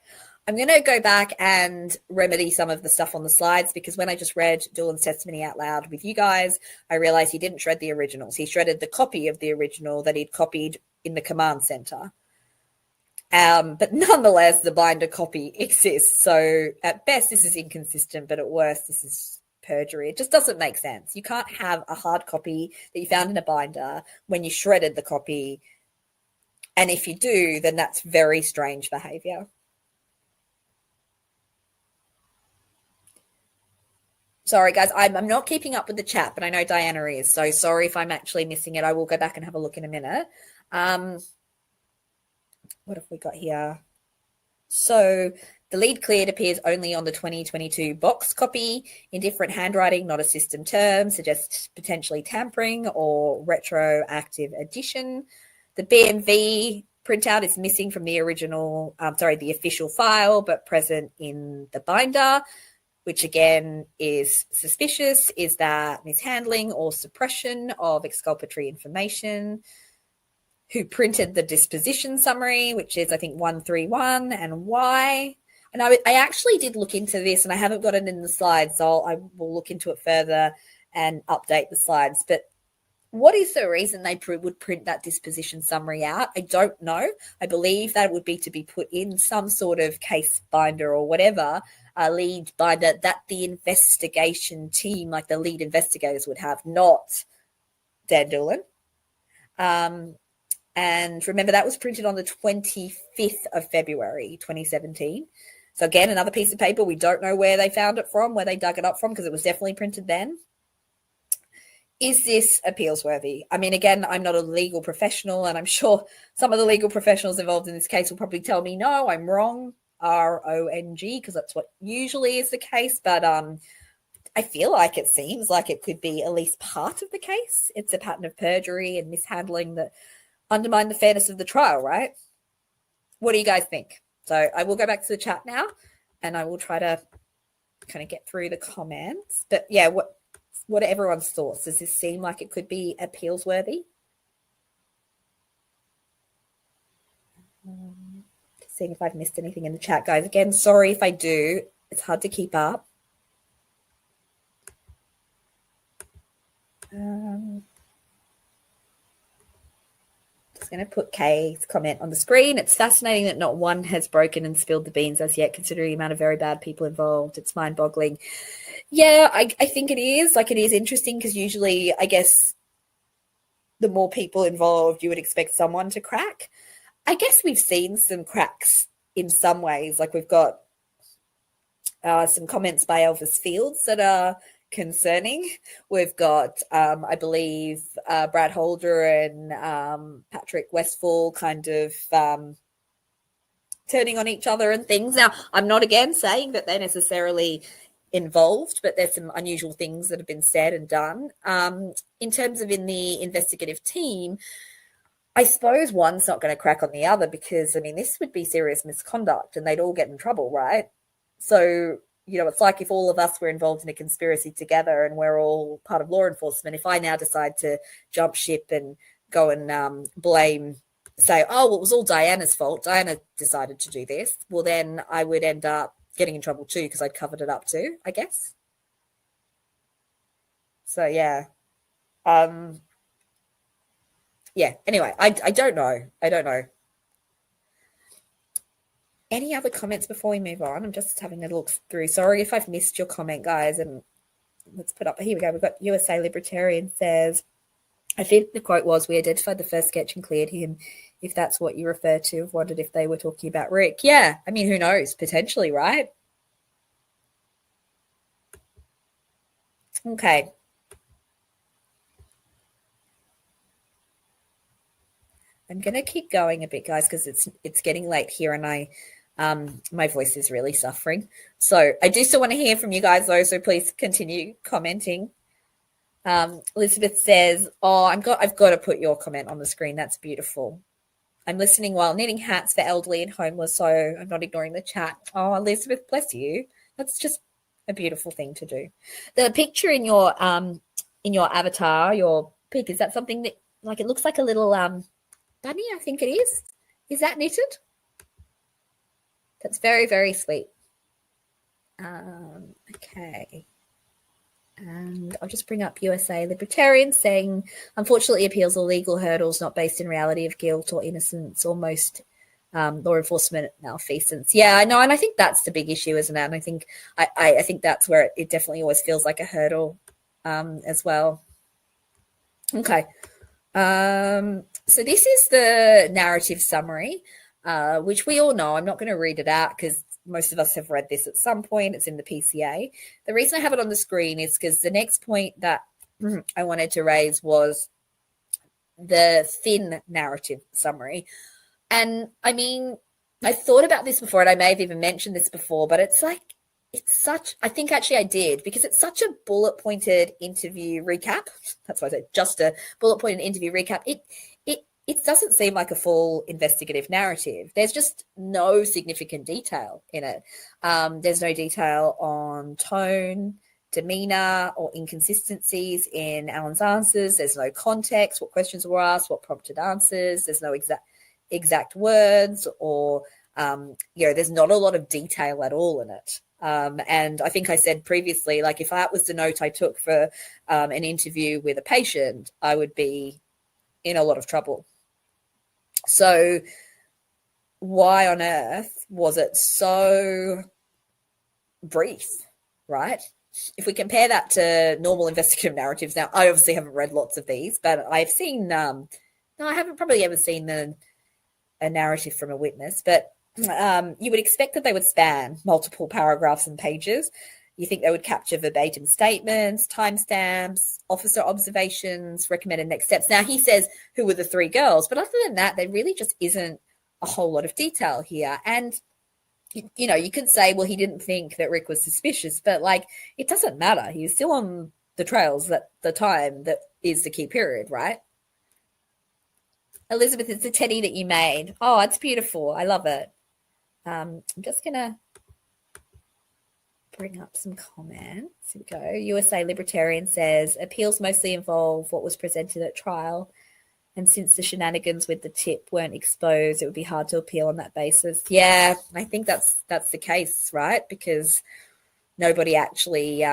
I'm going to go back and remedy some of the stuff on the slides because when I just read Dylan's testimony out loud with you guys, I realized he didn't shred the originals. He shredded the copy of the original that he'd copied in the command center. But nonetheless, the binder copy exists. So at best, this is inconsistent, but at worst, this is perjury. It just doesn't make sense. You can't have a hard copy that you found in a binder when you shredded the copy. And if you do, then that's very strange behavior. Sorry, guys, I'm not keeping up with the chat, but I know Diana is. So sorry if I'm actually missing it. I will go back and have a look in a minute. What have we got here? So the lead cleared appears only on the 2022 box copy in different handwriting, not a system term, suggests potentially tampering or retroactive addition. The BMV printout is missing from the original, the official file, but present in the binder, which again is suspicious. Is that mishandling or suppression of exculpatory information? Who printed the disposition summary, which is, I think, 131, and why? And I actually did look into this, and I haven't got it in the slides, so I will look into it further and update the slides. But what is the reason they would print that disposition summary out? I don't know. I believe that would be to be put in some sort of case binder or whatever, a lead binder that the investigation team, like the lead investigators, would have, not Dan Doolan. And remember, that was printed on the 25th of February, 2017. So again, another piece of paper. We don't know where they found it from, where they dug it up from, because it was definitely printed then. Is this appeals worthy? I mean, again, I'm not a legal professional, and I'm sure some of the legal professionals involved in this case will probably tell me, no, I'm wrong, wrong, because that's what usually is the case. But I feel like it seems like it could be at least part of the case. It's a pattern of perjury and mishandling that undermine the fairness of the trial, right? What do you guys think? So I will go back to the chat now, and I will try to kind of get through the comments. But yeah, what are everyone's thoughts? Does this seem like it could be appeals worthy? Seeing if I've missed anything in the chat, guys. Again, sorry if I do. It's hard to keep up. Just going to put Kay's comment on the screen. It's fascinating that not one has broken and spilled the beans as yet, considering the amount of very bad people involved. It's mind-boggling. Yeah, I think it is. Like, it is interesting because usually, I guess, the more people involved, you would expect someone to crack. I guess we've seen some cracks in some ways. Like, we've got some comments by Elvis Fields that are concerning. We've got, I believe, Brad Holder and Patrick Westfall kind of turning on each other and things. Now, I'm not again saying that they're necessarily involved, but there's some unusual things that have been said and done. In terms of in the investigative team, I suppose one's not going to crack on the other because, I mean, this would be serious misconduct and they'd all get in trouble, right? So, you know, it's like if all of us were involved in a conspiracy together and we're all part of law enforcement. If I now decide to jump ship and go and say, oh, well, it was all Diana's fault. Diana decided to do this. Well, then I would end up getting in trouble too because I'd covered it up too, I guess. So, yeah. Yeah, anyway, I don't know. I don't know. Any other comments before we move on? I'm just having a look through. Sorry if I've missed your comment, guys. And let's put up, here we go. We've got USA Libertarian says, I think the quote was, we identified the first sketch and cleared him. If that's what you refer to, I've wondered if they were talking about Rick. Yeah, I mean, who knows? Potentially, right? Okay. I'm going to keep going a bit, guys, because it's getting late here and my voice is really suffering. So I do still want to hear from you guys, though, so please continue commenting. Elizabeth says, oh, I've got to put your comment on the screen. That's beautiful. I'm listening while knitting hats for elderly and homeless, so I'm not ignoring the chat. Oh, Elizabeth, bless you. That's just a beautiful thing to do. The picture in your avatar, your pic, is that something that, like, it looks like a little bunny, I think it is. Is that knitted? That's very, very sweet. Okay. And I'll just bring up USA Libertarians saying, unfortunately, appeals are legal hurdles not based in reality of guilt or innocence or most law enforcement malfeasance. Yeah, I know. And I think that's the big issue, isn't it? And I think I think that's where it definitely always feels like a hurdle as well. Okay. So this is the narrative summary, which we all know. I'm not going to read it out because most of us have read this at some point. It's in the PCA. The reason I have it on the screen is because the next point that I wanted to raise was the thin narrative summary. And I mean, I thought about this before, and I may have even mentioned this before, but it's like, it's such, I think actually I did, because it's such a bullet pointed interview recap. That's why I said just a bullet pointed interview recap. It doesn't seem like a full investigative narrative. There's just no significant detail in it. There's no detail on tone, demeanor, or inconsistencies in Alan's answers. There's no context, what questions were asked, what prompted answers. There's no exact words, or there's not a lot of detail at all in it. And I think I said previously, like if that was the note I took for an interview with a patient, I would be in a lot of trouble. So why on earth was it so brief, right? If we compare that to normal investigative narratives, now I obviously haven't read lots of these, but I've seen, no, I haven't probably ever seen a narrative from a witness, but you would expect that they would span multiple paragraphs and pages. You think they would capture verbatim statements, timestamps, officer observations, recommended next steps. Now, he says who were the three girls, but other than that, there really just isn't a whole lot of detail here. And, you could say, well, he didn't think that Rick was suspicious, but, like, it doesn't matter. He was still on the trails at the time that is the key period, right? Elizabeth, it's the teddy that you made. Oh, it's beautiful. I love it. I'm just going to bring up some comments. Here we go. USA Libertarian says, appeals mostly involve what was presented at trial. And since the shenanigans with the tip weren't exposed, it would be hard to appeal on that basis. Yeah, I think that's the case, right? Because nobody actually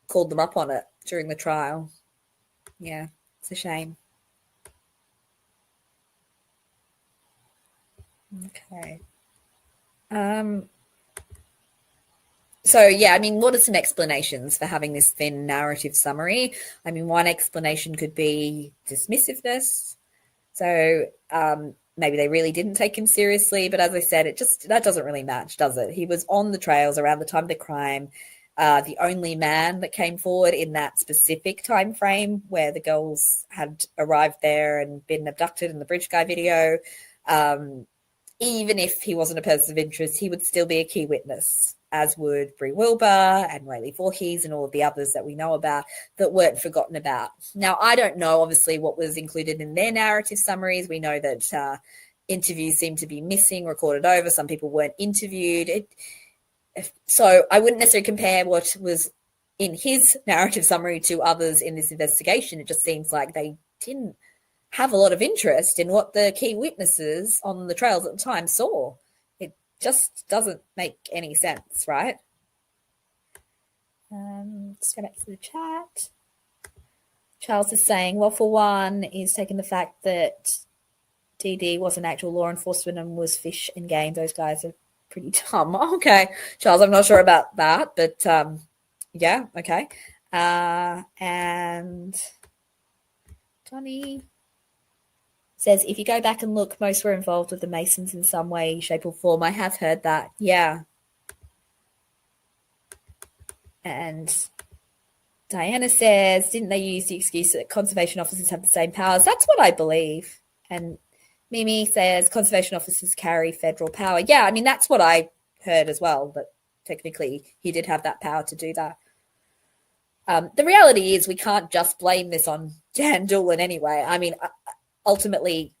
called them up on it during the trial. Yeah, it's a shame. Okay. So, yeah, I mean, what are some explanations for having this thin narrative summary? I mean, one explanation could be dismissiveness. So maybe they really didn't take him seriously. But as I said, that doesn't really match, does it? He was on the trails around the time of the crime, the only man that came forward in that specific time frame where the girls had arrived there and been abducted in the bridge guy video. Even if he wasn't a person of interest, he would still be a key witness, as would Bree Wilbur and Rayleigh Voorhees and all of the others that we know about that weren't forgotten about. Now, I don't know, obviously, what was included in their narrative summaries. We know that interviews seem to be missing, recorded over. Some people weren't interviewed. So I wouldn't necessarily compare what was in his narrative summary to others in this investigation. It just seems like they didn't have a lot of interest in what the key witnesses on the trails at the time saw. It just doesn't make any sense, right? Let's go back to the chat. Charles is saying, well, for one, he's taking the fact that DD was an actual law enforcement and was fish and game. Those guys are pretty dumb. Okay, Charles, I'm not sure about that, but yeah, okay. And Johnny says, if you go back and look, most were involved with the Masons in some way, shape or form. I have heard that. Yeah. And Diana says, didn't they use the excuse that conservation officers have the same powers? That's what I believe. And Mimi says, conservation officers carry federal power. Yeah, I mean, that's what I heard as well, that technically he did have that power to do that. The reality is we can't just blame this on Dan Doolan anyway. I mean, ultimately,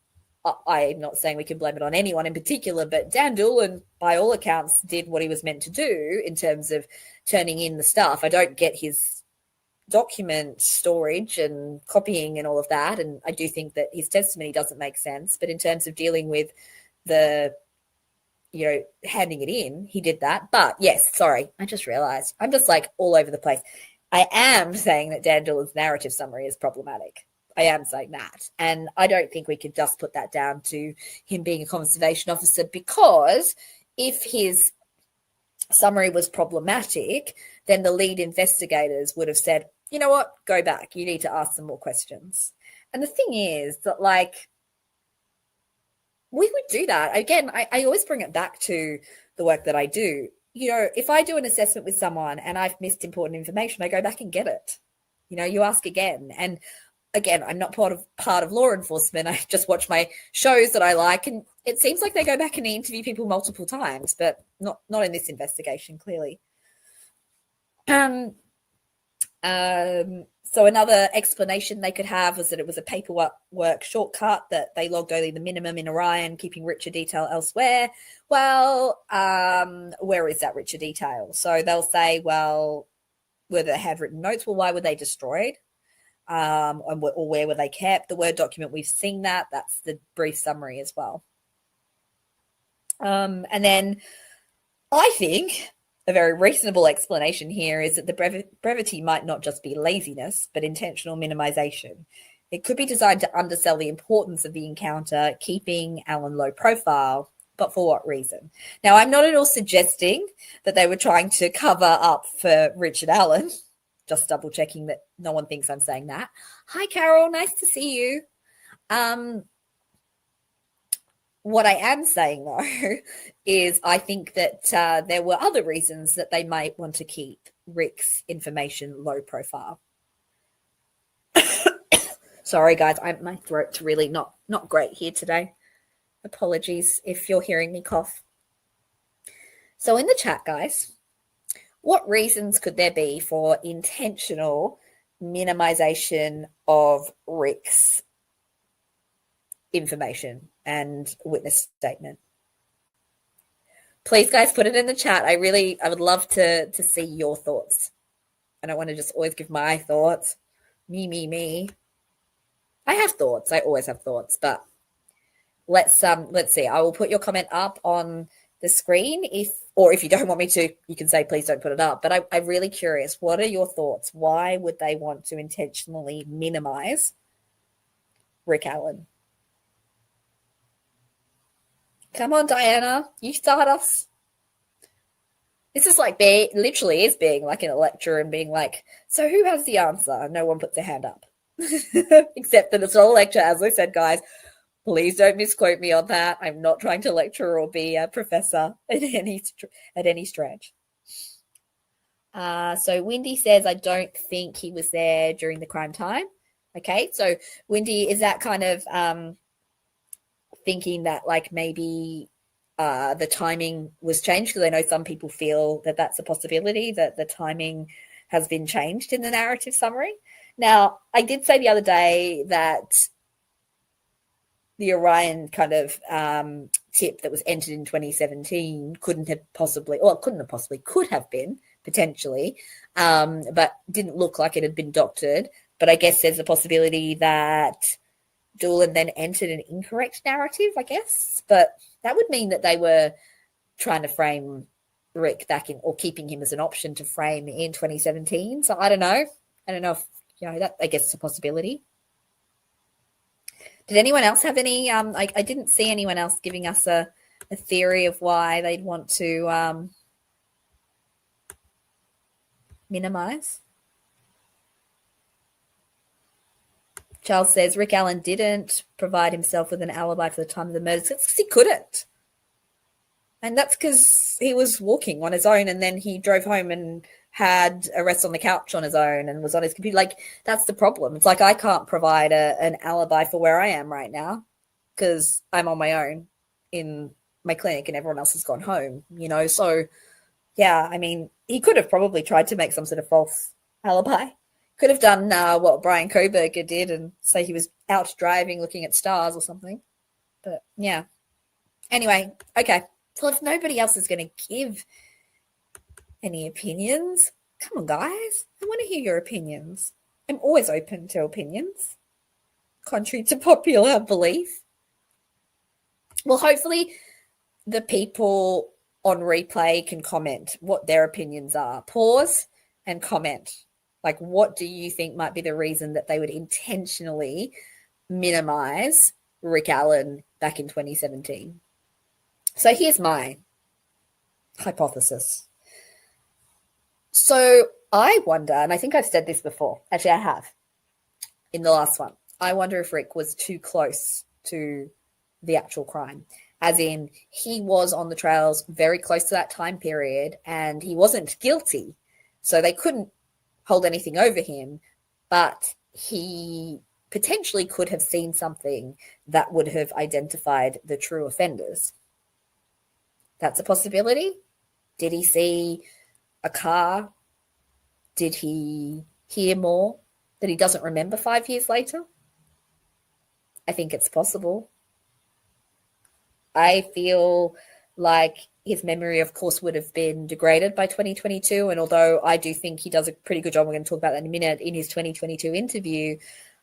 I'm not saying we can blame it on anyone in particular, but Dan Doolan, by all accounts, did what he was meant to do in terms of turning in the stuff. I don't get his document storage and copying and all of that, and I do think that his testimony doesn't make sense. But in terms of dealing with the handing it in, he did that. But yes, sorry, I just realized I'm just like all over the place. I am saying that Dan Doolan's narrative summary is problematic. I am saying that. And I don't think we could just put that down to him being a conservation officer, because if his summary was problematic, then the lead investigators would have said, you know what, go back. You need to ask some more questions. And the thing is that, like, we would do that. Again, I always bring it back to the work that I do. If I do an assessment with someone and I've missed important information, I go back and get it. You ask again. And again, I'm not part of law enforcement. I just watch my shows that I like, and it seems like they go back and interview people multiple times, but not in this investigation, clearly. So another explanation they could have was that it was a paperwork shortcut, that they logged only the minimum in Orion, keeping richer detail elsewhere. Well, where is that richer detail? So they'll say, well, whether they have written notes, well, why were they destroyed? Or where were they kept? The Word document, we've seen that. That's the brief summary as well. And then I think a very reasonable explanation here is that the brevity might not just be laziness, but intentional minimization. It could be designed to undersell the importance of the encounter, keeping Alan low profile, but for what reason? Now, I'm not at all suggesting that they were trying to cover up for Richard Allen, just double checking that no one thinks I'm saying that. Hi, Carol, nice to see you. What I am saying, though, is I think that there were other reasons that they might want to keep Rick's information low profile. Sorry, guys, my throat's really not great here today. Apologies if you're hearing me cough. So in the chat, guys, what reasons could there be for intentional minimization of Rick's information and witness statement? Please, guys, put it in the chat. I would love to see your thoughts. I don't want to just always give my thoughts. Me. I have thoughts. I always have thoughts, but let's see. I will put your comment up on the screen. If you don't want me to, you can say, please don't put it up. But I'm really curious. What are your thoughts? Why would they want to intentionally minimize Rick Allen? Come on, Diana, you start us. This is like literally is being like in a lecture and being like, so who has the answer? No one puts their hand up. Except that it's not a lecture, as I said, guys. Please don't misquote me on that. I'm not trying to lecture or be a professor at any stretch. So Wendy says, I don't think he was there during the crime time. Okay, so Wendy, is that kind of thinking that like maybe the timing was changed? Because I know some people feel that that's a possibility, that the timing has been changed in the narrative summary. Now, I did say the other day that the Orion kind of tip that was entered in 2017 could have been potentially, but didn't look like it had been doctored. But I guess there's a possibility that Doolan then entered an incorrect narrative, I guess. But that would mean that they were trying to frame Rick back in, or keeping him as an option to frame in 2017. So I don't know. I don't know if, that I guess is a possibility. Did anyone else have any? I didn't see anyone else giving us a theory of why they'd want to minimize. Charles says Rick Allen didn't provide himself with an alibi for the time of the murders. It's because he couldn't. And that's because he was walking on his own, and then he drove home and had a rest on the couch on his own and was on his computer. Like, that's the problem. It's like I can't provide an alibi for where I am right now because I'm on my own in my clinic and everyone else has gone home, So, yeah, I mean, he could have probably tried to make some sort of false alibi. Could have done what Brian Koberger did and say he was out driving looking at stars or something. But, yeah. Anyway, okay. So if nobody else is going to give any opinions, come on, guys. I want to hear your opinions. I'm always open to opinions, contrary to popular belief. Well, hopefully the people on replay can comment what their opinions are. Pause and comment. Like, what do you think might be the reason that they would intentionally minimize Rick Allen back in 2017? So here's my hypothesis. So I wonder, and I think I've said this before, actually I have, in the last one, I wonder if Rick was too close to the actual crime. As in, he was on the trails very close to that time period and he wasn't guilty. So they couldn't hold anything over him, but he potentially could have seen something that would have identified the true offenders. That's a possibility. Did he see a car? Did he hear more that he doesn't remember 5 years later? I think it's possible. I feel like his memory, of course, would have been degraded by 2022. And although I do think he does a pretty good job, we're going to talk about that in a minute, in his 2022 interview,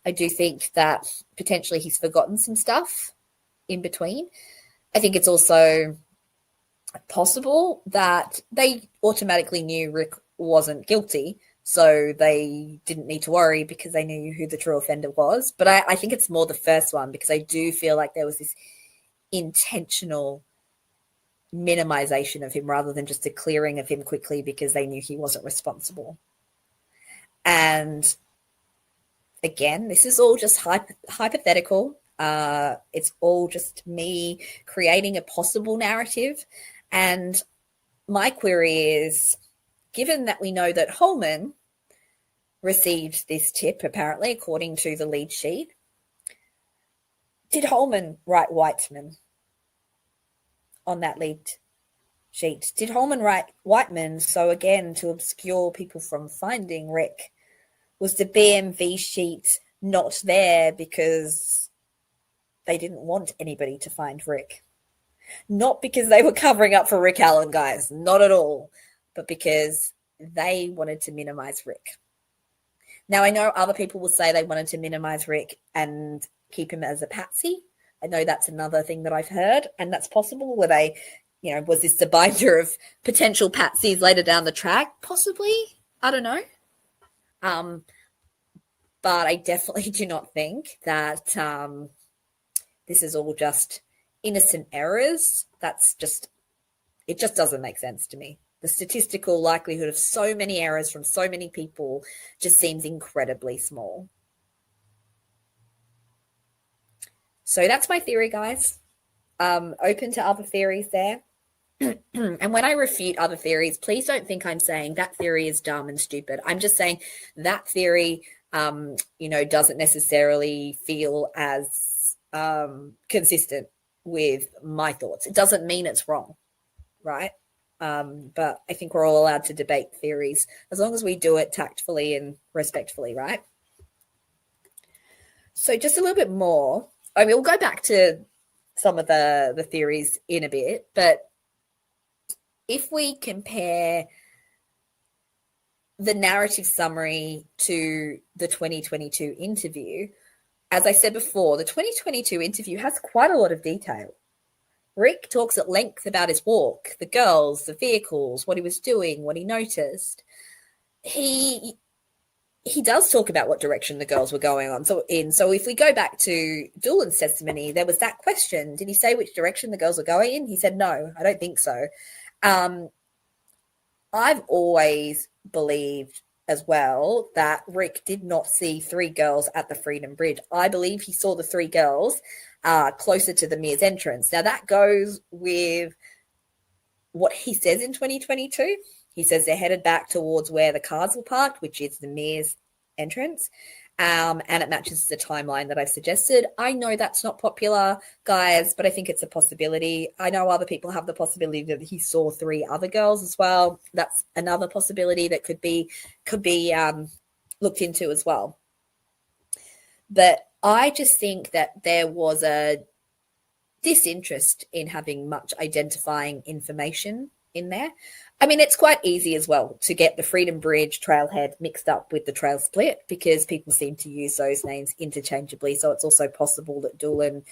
I do think that potentially he's forgotten some stuff in between. I think it's also possible that they automatically knew Rick wasn't guilty, so they didn't need to worry because they knew who the true offender was. But I think it's more the first one, because I do feel like there was this intentional minimization of him rather than just a clearing of him quickly because they knew he wasn't responsible. And again, this is all just hypothetical. It's all just me creating a possible narrative. And my query is, given that we know that Holman received this tip, apparently, according to the lead sheet, did Holman write Whiteman on that lead sheet? Did Holman write Whiteman so, again, to obscure people from finding Rick? Was the BMV sheet not there because they didn't want anybody to find Rick? Not because they were covering up for Rick Allen, guys, not at all, but because they wanted to minimize Rick. Now, I know other people will say they wanted to minimize Rick and keep him as a patsy. I know that's another thing that I've heard, and that's possible. Were they, was this the binder of potential patsies later down the track? Possibly. I don't know. But I definitely do not think that this is all just innocent errors. It just doesn't make sense to me. The statistical likelihood of so many errors from so many people just seems incredibly small. So that's my theory, guys. Open to other theories there. And when I refute other theories, please don't think I'm saying that theory is dumb and stupid. I'm just saying that theory, doesn't necessarily feel as consistent with my thoughts. It doesn't mean it's wrong, right? But I think we're all allowed to debate theories as long as we do it tactfully and respectfully, right? So just a little bit more. I mean, we'll go back to some of the theories in a bit, but if we compare the narrative summary to the 2022 interview, as I said before, the 2022 interview has quite a lot of detail. Rick talks at length about his walk, the girls, the vehicles, what he was doing, what he noticed. He does talk about what direction the girls were going on. So if we go back to Doolan's testimony, there was that question. Did he say which direction the girls were going in? He said, no, I don't think so. I've always believed as well that Rick did not see 3 girls at the Freedom Bridge. I believe he saw the 3 girls closer to the Mears entrance. Now, that goes with what he says in 2022. He says they're headed back towards where the cars were parked, which is the Mears entrance. And it matches the timeline that I've suggested. I know that's not popular, guys, but I think it's a possibility. I know other people have the possibility that he saw 3 other girls as well. That's another possibility that could be looked into as well. But I just think that there was a disinterest in having much identifying information in there. I mean, it's quite easy as well to get the Freedom Bridge trailhead mixed up with the trail split because people seem to use those names interchangeably. So it's also possible that Doolan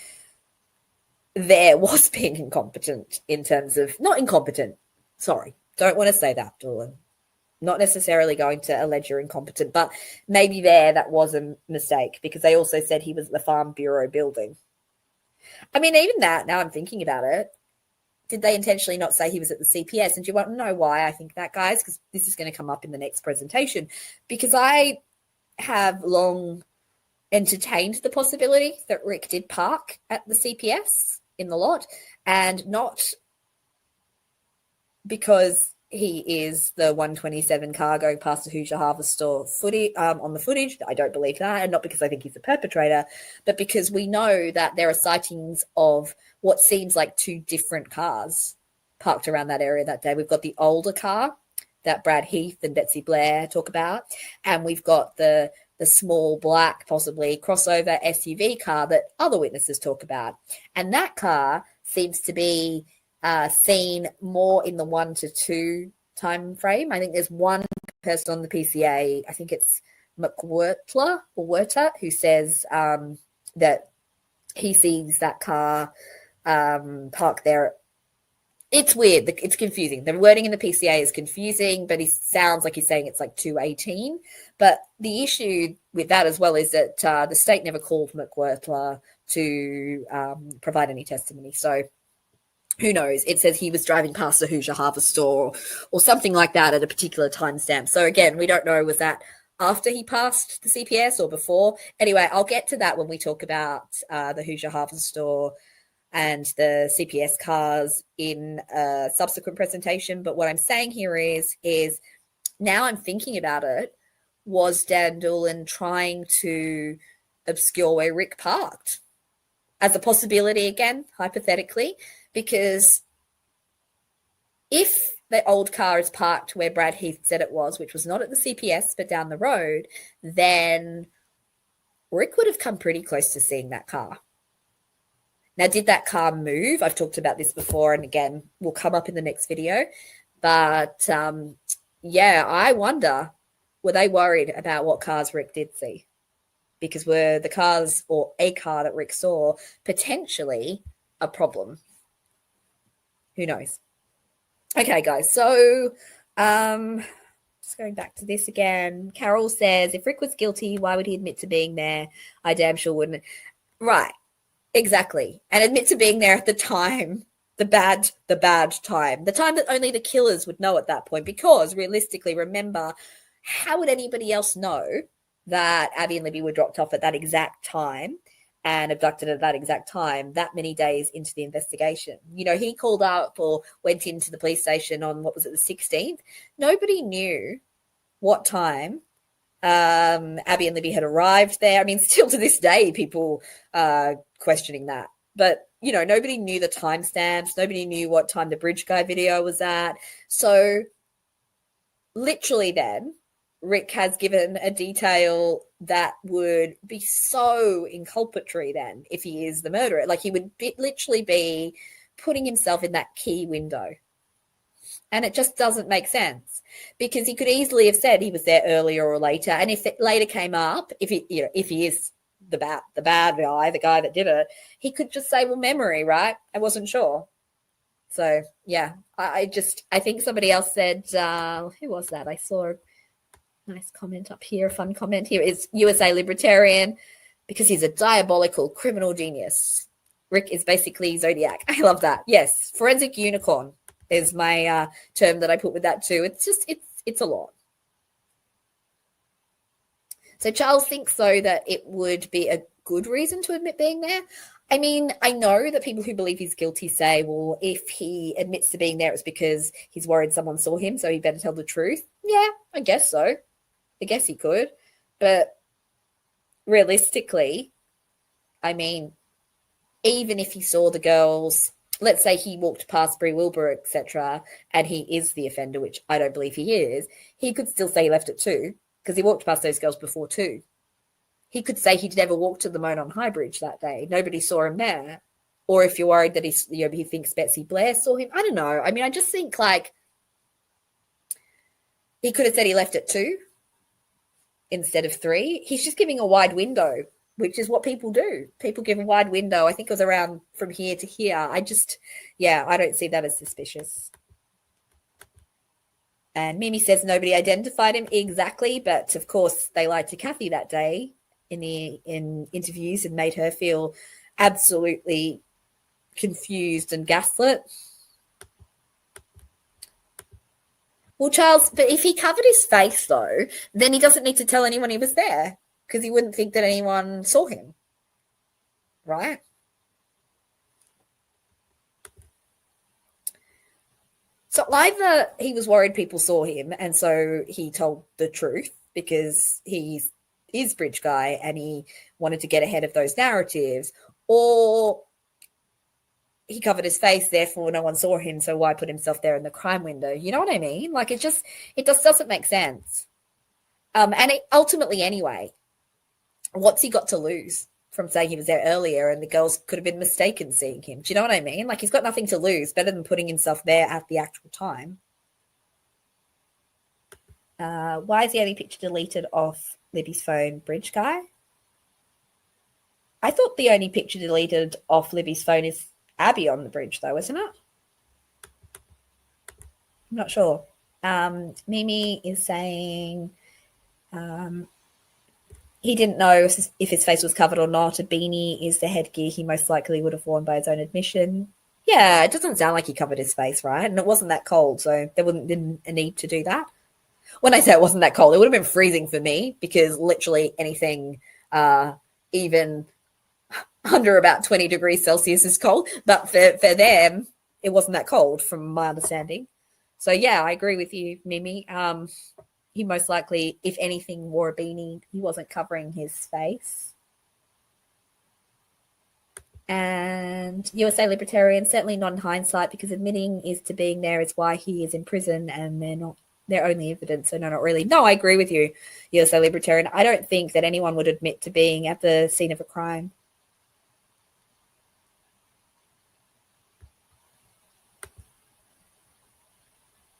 there was being incompetent in terms of, not incompetent, sorry, don't want to say that, Doolin. Not necessarily going to allege you're incompetent, but maybe that was a mistake, because they also said he was at the Farm Bureau building. I mean, even that, now I'm thinking about it, did they intentionally not say he was at the CPS? And do you want to know why I think that, guys? Because this is going to come up in the next presentation. Because I have long entertained the possibility that Rick did park at the CPS in the lot, and not because he is the 127 car going past the Hoosier Harvest Store on the footage. I don't believe that, and not because I think he's a perpetrator, but because we know that there are sightings of what seems like two different cars parked around that area that day. We've got the older car that Brad Heath and Betsy Blair talk about, and we've got the small black, possibly crossover SUV car that other witnesses talk about. And that car seems to be seen more in the 1 to 2 time frame. I think there's one person on the PCA, I think it's McWhirter, who says that he sees that car parked there. It's weird. It's confusing. The wording in the PCA is confusing, but he sounds like he's saying it's like 218. But the issue with that as well is that the state never called McWhirter to provide any testimony. So who knows? It says he was driving past the Hoosier Harvest Store or something like that at a particular timestamp. So again, we don't know, was that after he passed the CPS or before? Anyway, I'll get to that when we talk about the Hoosier Harvest Store and the CPS cars in a subsequent presentation. But what I'm saying here is now I'm thinking about it, was Dan Doolin trying to obscure where Rick parked as a possibility, again, hypothetically? Because if the old car is parked where Brad Heath said it was, which was not at the CPS but down the road, then Rick would have come pretty close to seeing that car. Now, did that car move? I've talked about this before, and again, will come up in the next video. But yeah, I wonder, were they worried about what cars Rick did see? Because were the cars, or a car that Rick saw, potentially a problem? Who knows? Okay, guys, so just going back to this again. Carol says, if Rick was guilty, why would he admit to being there? I damn sure wouldn't. Right. Exactly. And admit to being there at the time, the bad time, the time that only the killers would know at that point. Because realistically, remember, how would anybody else know that Abby and Libby were dropped off at that exact time and abducted at that exact time, that many days into the investigation? You know, he called up or went into the police station on, what was it, the 16th? Nobody knew what time Abby and Libby had arrived there. I mean, still to this day, people questioning that. But, you know, nobody knew the timestamps. Nobody knew what time the Bridge Guy video was at. So literally then, Rick has given a detail that would be so inculpatory then if he is the murderer. Like, he would literally be putting himself in that key window. And it just doesn't make sense, because he could easily have said he was there earlier or later. And if it later came up, if he is the bad guy, the guy that did it, he could just say, well, memory, right? I wasn't sure. So yeah, I think somebody else said, who was that? I saw a nice comment up here, a fun comment here, is USA Libertarian, because he's a diabolical criminal genius. Rick is basically Zodiac. I love that. Yes, forensic unicorn is my term that I put with that too. It's just, it's a lot. So Charles thinks, though, that it would be a good reason to admit being there. I mean, I know that people who believe he's guilty say, well, if he admits to being there, it's because he's worried someone saw him, so he better tell the truth. Yeah, I guess so. I guess he could. But realistically, I mean, even if he saw the girls, let's say he walked past Bree Wilbur, etc., and he is the offender, which I don't believe he is, he could still say he left at 2, because he walked past those girls before 2. He could say he'd never walked to the Moan on High Bridge that day. Nobody saw him there. Or if you're worried that he thinks Betsy Blair saw him, I don't know. I mean, I just think, like, he could have said he left at 2 instead of 3. He's just giving a wide window which is what people do. People give a wide window. I think it was around from here to here. I don't see that as suspicious. And Mimi says nobody identified him exactly, but of course they lied to Kathy that day in interviews and made her feel absolutely confused and gaslit. Well, Charles, but if he covered his face, though, then he doesn't need to tell anyone he was there because he wouldn't think that anyone saw him, right? So either he was worried people saw him and so he told the truth because he is bridge guy and he wanted to get ahead of those narratives, or he covered his face, therefore no one saw him, so why put himself there in the crime window? You know what I mean? Like it just doesn't make sense. And ultimately anyway, what's he got to lose from saying he was there earlier and the girls could have been mistaken seeing him? Do you know what I mean? Like he's got nothing to lose, better than putting himself there at the actual time. Why is the only picture deleted off Libby's phone, bridge guy? I thought the only picture deleted off Libby's phone is Abby on the bridge, though, isn't it? I'm not sure. Mimi is saying he didn't know if his face was covered or not. A beanie is the headgear he most likely would have worn by his own admission. Yeah, it doesn't sound like he covered his face, right? And it wasn't that cold, so there wouldn't been a need to do that. When I say it wasn't that cold, it would have been freezing for me because literally anything even under about 20 degrees Celsius is cold. But for them, it wasn't that cold from my understanding. So, yeah, I agree with you, Mimi. He most likely, if anything, wore a beanie. He wasn't covering his face. And USA Libertarian, certainly not in hindsight, because admitting is to being there is why he is in prison and they're only evidence. So no, not really. No, I agree with you, USA Libertarian. I don't think that anyone would admit to being at the scene of a crime.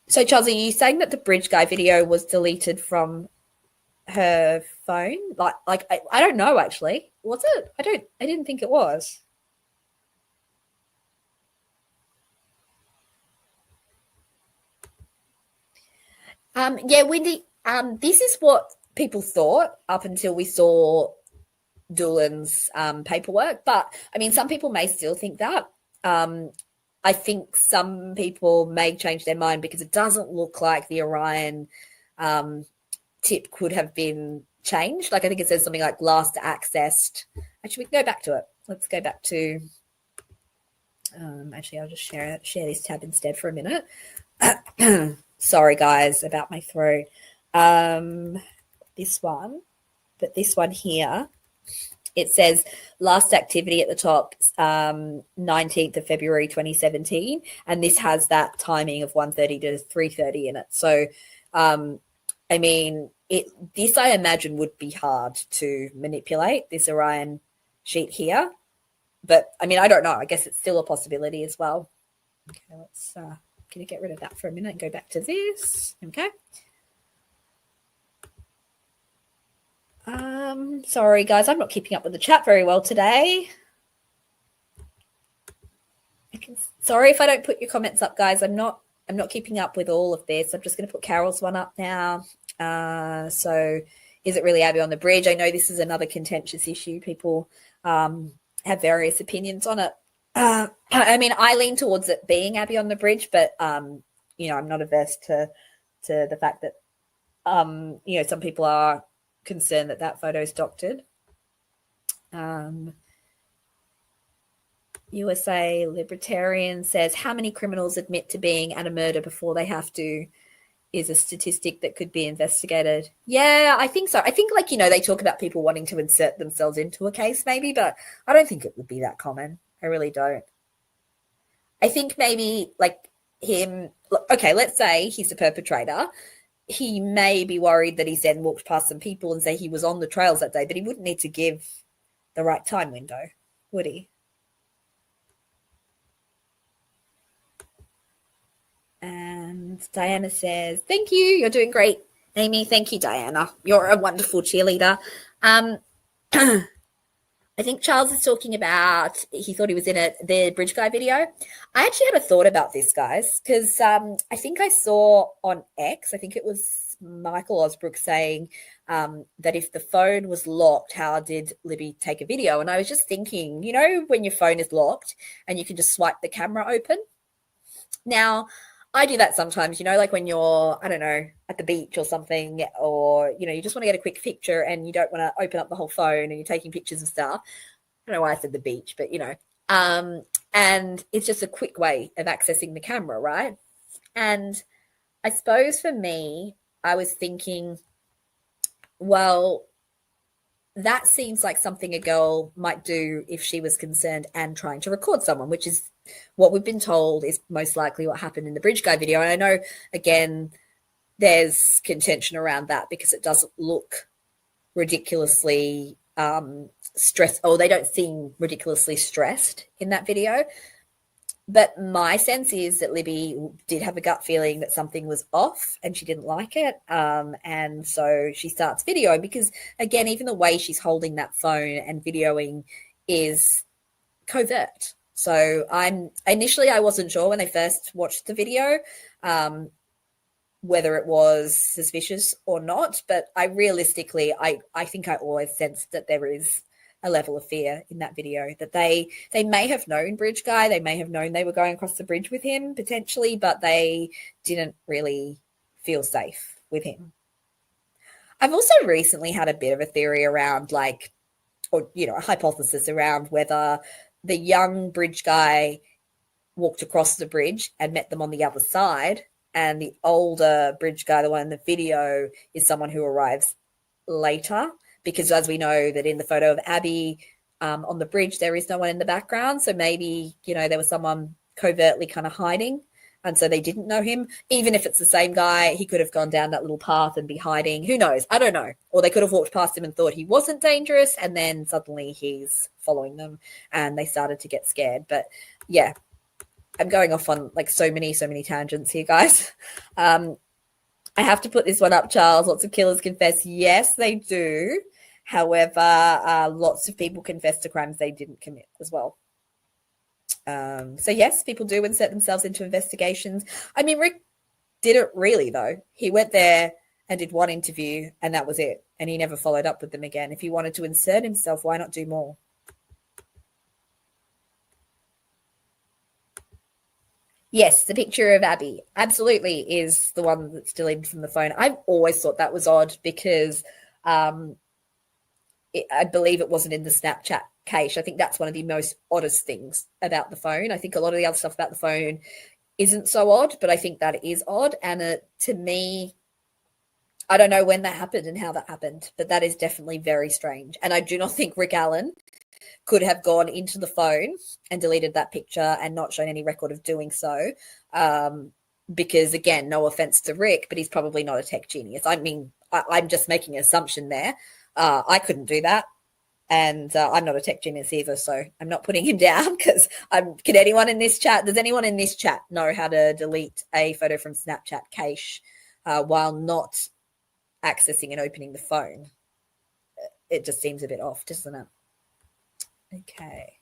So, Charles, are you saying that the bridge guy video was deleted from her phone? Like I don't know, actually. Was it? I didn't think it was. Yeah, Wendy, this is what people thought up until we saw Doolan's paperwork. But, I mean, some people may still think that. I think some people may change their mind because it doesn't look like the Orion tip could have been changed. Like I think it says something like last accessed. Actually, we can go back to it. Let's go back to actually I'll just share this tab instead for a minute. Sorry guys about my throat. This one here, it says last activity at the top, 19th of February 2017, and this has that timing of 1:30 to 3:30 in it. So, I mean, this I imagine would be hard to manipulate, this Orion sheet here. But, I mean, I don't know. I guess it's still a possibility as well. Okay, let's gonna get rid of that for a minute and go back to this. Okay. Sorry guys, I'm not keeping up with the chat very well today. Sorry if I don't put your comments up, guys. I'm not keeping up with all of this. I'm just going to put Carol's one up now. So is it really Abby on the bridge? I know this is another contentious issue. People have various opinions on it. I mean, I lean towards it being Abby on the bridge, but you know, I'm not averse to the fact that you know, some people are concerned that photo is doctored. USA Libertarian says, how many criminals admit to being at a murder before they have to, is a statistic that could be investigated. Yeah, I think so. I think, like, you know, they talk about people wanting to insert themselves into a case maybe, but I don't think it would be that common. I really don't. I think maybe like him, okay, let's say he's the perpetrator. He may be worried that he's then walked past some people and say he was on the trails that day, but he wouldn't need to give the right time window, would he? And Diana says, thank you. You're doing great, Amy. Thank you, Diana. You're a wonderful cheerleader. I think Charles is talking about he thought he was in the Bridge Guy video. I actually had a thought about this, guys, because I think I saw on X, I think it was Michael Osbrook saying that if the phone was locked, how did Libby take a video? And I was just thinking, you know, when your phone is locked and you can just swipe the camera open. Now, I do that sometimes, you know, like when you're, I don't know, at the beach or something, or, you know, you just want to get a quick picture and you don't want to open up the whole phone and you're taking pictures of stuff. I don't know why I said the beach, but, you know, and it's just a quick way of accessing the camera, right? And I suppose for me, I was thinking, well, that seems like something a girl might do if she was concerned and trying to record someone, which is what we've been told is most likely what happened in the Bridge Guy video. And I know, again, there's contention around that because it doesn't look ridiculously stressed, or they don't seem ridiculously stressed in that video. But my sense is that Libby did have a gut feeling that something was off and she didn't like it. And so she starts videoing because, again, even the way she's holding that phone and videoing is covert. So I wasn't sure when I first watched the video whether it was suspicious or not. But I think I always sensed that there is a level of fear in that video, that they may have known Bridge Guy, they may have known they were going across the bridge with him potentially, but they didn't really feel safe with him. I've also recently had a bit of a theory around a hypothesis around whether the young Bridge Guy walked across the bridge and met them on the other side, and the older Bridge Guy, the one in the video, is someone who arrives later. Because as we know that in the photo of Abby on the bridge, there is no one in the background. So maybe, you know, there was someone covertly kind of hiding. And so they didn't know him. Even if it's the same guy, he could have gone down that little path and be hiding. Who knows? I don't know. Or they could have walked past him and thought he wasn't dangerous. And then suddenly he's following them and they started to get scared. But yeah, I'm going off on like so many tangents here, guys. I have to put this one up, Charles. Lots of killers confess. Yes, they do. However, lots of people confess to crimes they didn't commit as well. So yes, people do insert themselves into investigations. I mean, Rick didn't really, though. He went there and did one interview and that was it. And he never followed up with them again. If he wanted to insert himself, why not do more? Yes, the picture of Abby absolutely is the one that's deleted from the phone. I've always thought that was odd because I believe it wasn't in the Snapchat cache. I think that's one of the most oddest things about the phone. I think a lot of the other stuff about the phone isn't so odd, but I think that is odd. And to me, I don't know when that happened and how that happened, but that is definitely very strange. And I do not think Rick Allen could have gone into the phone and deleted that picture and not shown any record of doing so. Because, again, no offense to Rick, but he's probably not a tech genius. I mean, I'm just making an assumption there. I couldn't do that. And I'm not a tech genius either, so I'm not putting him down because does anyone in this chat know how to delete a photo from Snapchat cache while not accessing and opening the phone? It just seems a bit off, doesn't it? Okay.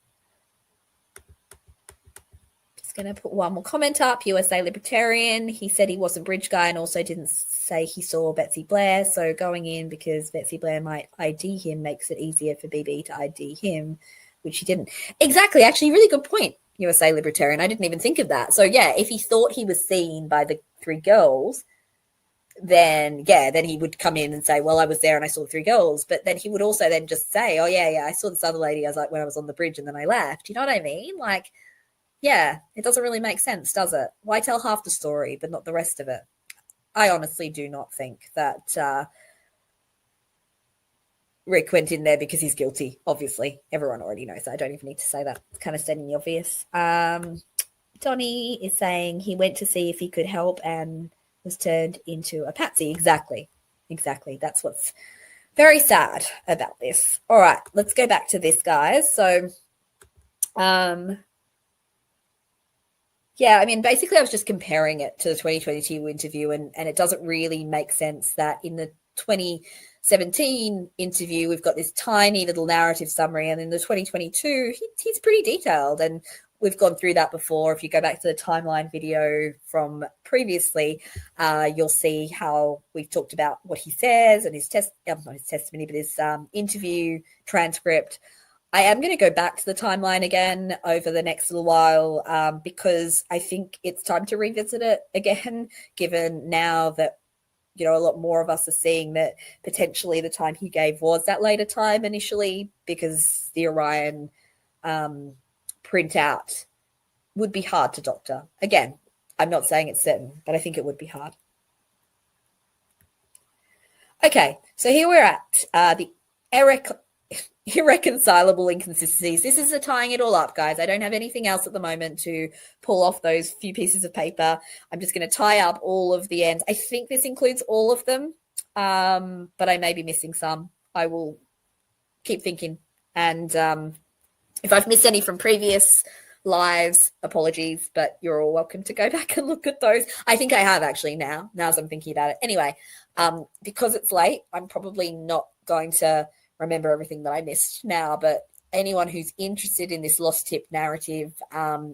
Just going to put one more comment up. USA Libertarian. He said he wasn't Bridge Guy and also didn't say he saw Betsy Blair. So going in because Betsy Blair might ID him makes it easier for BB to ID him, which he didn't. Exactly. Actually, really good point, USA Libertarian. I didn't even think of that. So, yeah, if he thought he was seen by the three girls, then he would come in and say, well, I was there and I saw three girls. But then he would also then just say, oh, yeah, I saw this other lady. I was like, when I was on the bridge and then I left. You know what I mean? Like, yeah, it doesn't really make sense, does it? Why tell half the story but not the rest of it? I honestly do not think that Rick went in there because he's guilty. Obviously, everyone already knows that. I don't even need to say that. It's kind of stating the obvious. Donnie is saying he went to see if he could help and was turned into a patsy. Exactly. That's what's very sad about this. All right, let's go back to this, guys. So, yeah, I mean, basically I was just comparing it to the 2022 interview and it doesn't really make sense that in the 2017 interview, we've got this tiny little narrative summary, and in the 2022, he's pretty detailed, and we've gone through that before. If you go back to the timeline video from previously, you'll see how we've talked about what he says and his not his testimony, but his interview transcript. I am going to go back to the timeline again over the next little while because I think it's time to revisit it again, given now that, you know, a lot more of us are seeing that potentially the time he gave was that later time initially, because the Orion printout would be hard to doctor. Again, I'm not saying it's certain, but I think it would be hard. Okay, so here we're at the irreconcilable inconsistencies. This is tying it all up, guys. I don't have anything else at the moment to pull off those few pieces of paper. I'm just going to tie up all of the ends. I think this includes all of them, but I may be missing some. I will keep thinking. And if I've missed any from previous lives, apologies, but you're all welcome to go back and look at those. I think I have actually now as I'm thinking about it. Anyway, because it's late, I'm probably not going to remember everything that I missed now, but anyone who's interested in this lost tip narrative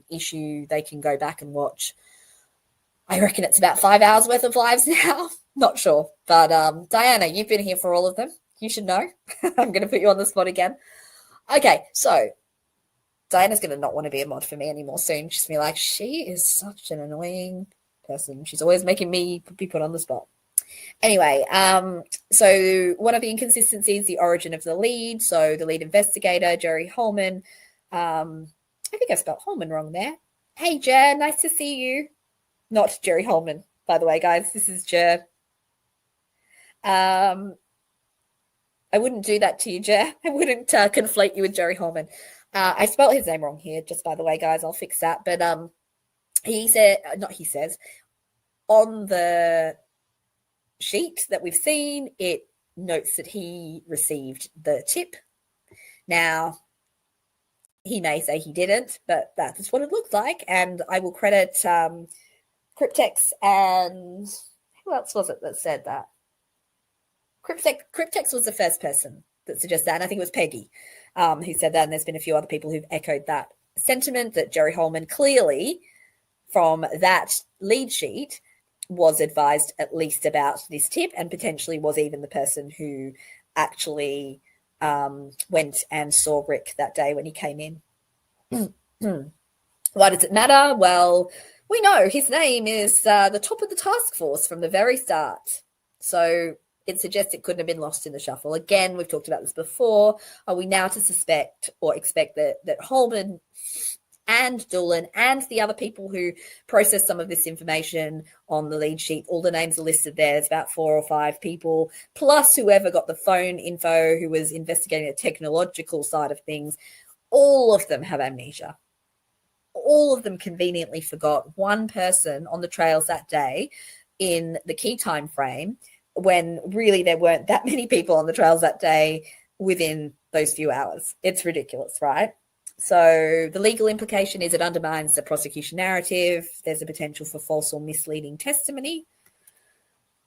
issue, they can go back and watch. I reckon it's about 5 hours worth of lives now. Not sure. But Diana, you've been here for all of them. You should know. I'm going to put you on the spot again. Okay, so Diana's going to not want to be a mod for me anymore soon. She's going to be like, she is such an annoying person. She's always making me be put on the spot. Anyway, so one of the inconsistencies, the origin of the lead. So the lead investigator, Jerry Holman. I think I spelled Holman wrong there. Hey, Jer, nice to see you. Not Jerry Holman, by the way, guys. This is Jer. I wouldn't do that to you, Jer. I wouldn't conflate you with Jerry Holman. I spelled his name wrong here, just by the way, guys. I'll fix that. But he says, on the sheet that we've seen, it notes that he received the tip. Now, he may say he didn't, but that's what it looks like. And I will credit Cryptex and who else was it that said that? Cryptex was the first person that suggested that, and I think it was Peggy who said that, and there's been a few other people who've echoed that sentiment, that Jerry Holman clearly, from that lead sheet, was advised at least about this tip, and potentially was even the person who actually went and saw Rick that day when he came in. Why does it matter? Well, we know his name is the top of the task force from the very start. So it suggests it couldn't have been lost in the shuffle. Again, we've talked about this before. Are we now to suspect or expect that Holman and Doolan and the other people who processed some of this information on the lead sheet, all the names are listed there, there's about 4 or 5 people, plus whoever got the phone info, who was investigating the technological side of things, all of them have amnesia. All of them conveniently forgot one person on the trails that day in the key time frame, when really there weren't that many people on the trails that day within those few hours. It's ridiculous, right? So the legal implication is it undermines the prosecution narrative. There's a potential for false or misleading testimony.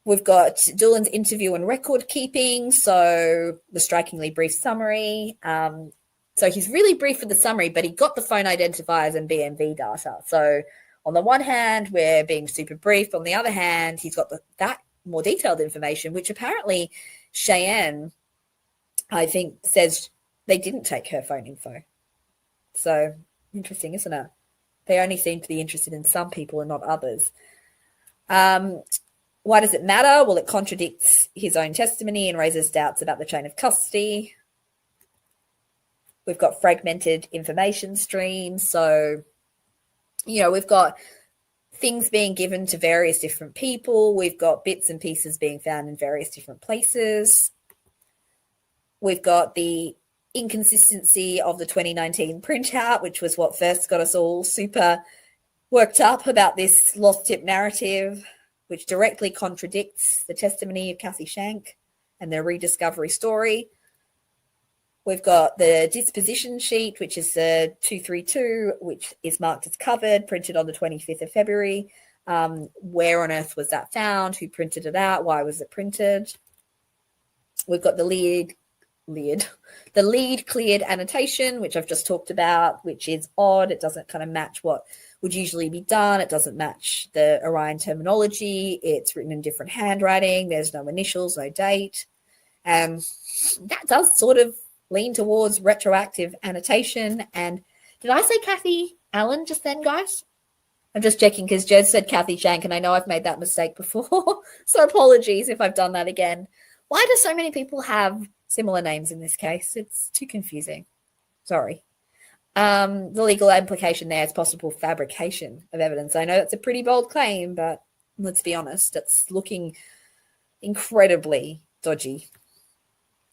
We've got Doolan's interview and record keeping, so the strikingly brief summary. So he's really brief for the summary, but he got the phone identifiers and BMV data. So on the one hand, we're being super brief. On the other hand, he's got that more detailed information, which apparently Cheyenne, I think, says they didn't take her phone info. So interesting, isn't it? They only seem to be interested in some people and not others. Why does it matter? Well, it contradicts his own testimony and raises doubts about the chain of custody. We've got fragmented information streams. So, you know, we've got things being given to various different people. We've got bits and pieces being found in various different places. We've got the inconsistency of the 2019 printout, which was what first got us all super worked up about this lost tip narrative, which directly contradicts the testimony of Kathy Shank and the rediscovery story. We've got the disposition sheet, which is the 232, which is marked as covered, printed on the 25th of February. Where on earth was that found? Who printed it out? Why was it printed? We've got the lead cleared annotation, which I've just talked about, which is odd. It doesn't kind of match what would usually be done. It doesn't match the Orion terminology. It's written in different handwriting. There's no initials, no date. That does sort of lean towards retroactive annotation. And did I say Kathy Allen just then, guys? I'm just checking because Jed said Kathy Shank, and I know I've made that mistake before. So apologies if I've done that again. Why do so many people have similar names in this case? It's too confusing. Sorry. The legal implication there is possible fabrication of evidence. I know that's a pretty bold claim, but let's be honest, it's looking incredibly dodgy.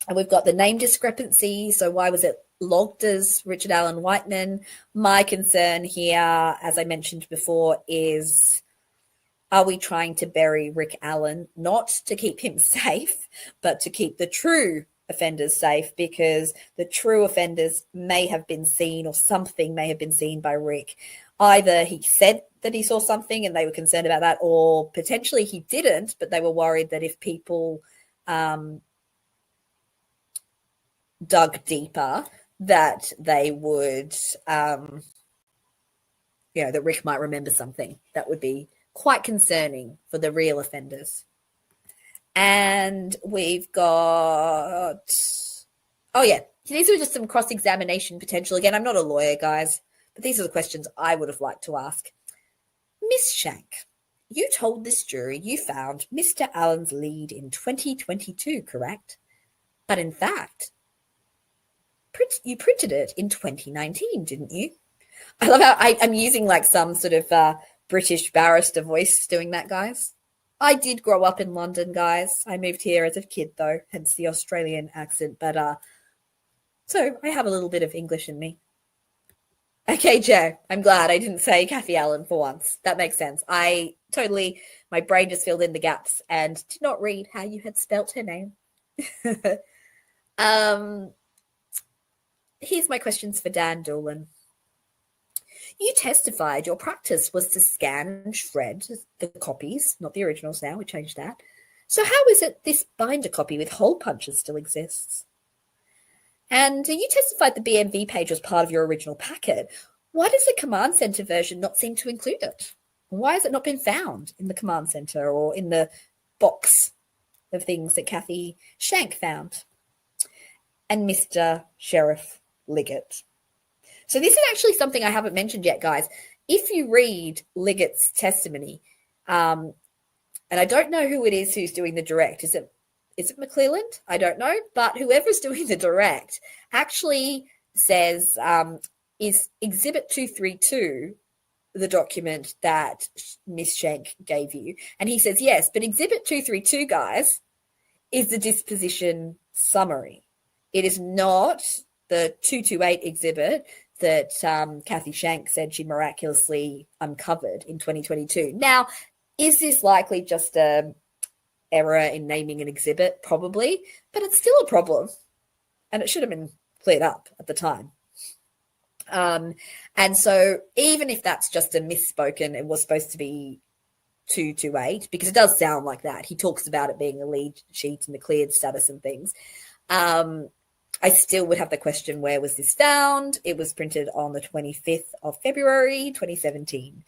And we've got the name discrepancy. So why was it logged as Richard Allen Whiteman? My concern here, as I mentioned before, is are we trying to bury Rick Allen, not to keep him safe, but to keep the true offenders safe, because the true offenders may have been seen, or something may have been seen by Rick. Either he said that he saw something and they were concerned about that, or potentially he didn't, but they were worried that if people dug deeper, that they would, that Rick might remember something. That would be quite concerning for the real offenders. And we've got, these are just some cross-examination potential. Again, I'm not a lawyer, guys, but these are the questions I would have liked to ask. Miss Shank, you told this jury you found Mr. Allen's lead in 2022, correct? But in fact, you printed it in 2019, didn't you? I love how I'm using like some sort of British barrister voice doing that, guys. I did grow up in London, guys. I moved here as a kid, though, hence the Australian accent. But so I have a little bit of English in me. Okay, Joe, I'm glad I didn't say Kathy Allen for once. That makes sense. My brain just filled in the gaps and did not read how you had spelt her name. Here's my questions for Dan Doolan. You testified your practice was to scan and shred the copies, not the originals now, we changed that. So how is it this binder copy with hole punches still exists? And you testified the BMV page was part of your original packet. Why does the command center version not seem to include it? Why has it not been found in the command center or in the box of things that Kathy Shank found? And Mr. Sheriff Liggett. So this is actually something I haven't mentioned yet, guys. If you read Liggett's testimony, and I don't know who it is who's doing the direct. Is it McClelland? I don't know. But whoever's doing the direct actually says, is Exhibit 232 the document that Miss Shank gave you? And he says, yes, but Exhibit 232, guys, is the disposition summary. It is not the 228 exhibit that Kathy Shank said she miraculously uncovered in 2022. Now, is this likely just an error in naming an exhibit? Probably, but it's still a problem, and it should have been cleared up at the time. And so even if that's just a misspoken, it was supposed to be 228, because it does sound like that. He talks about it being a lead sheet and the cleared status and things. I still would have the question, where was this found? It was printed on the 25th of February, 2017.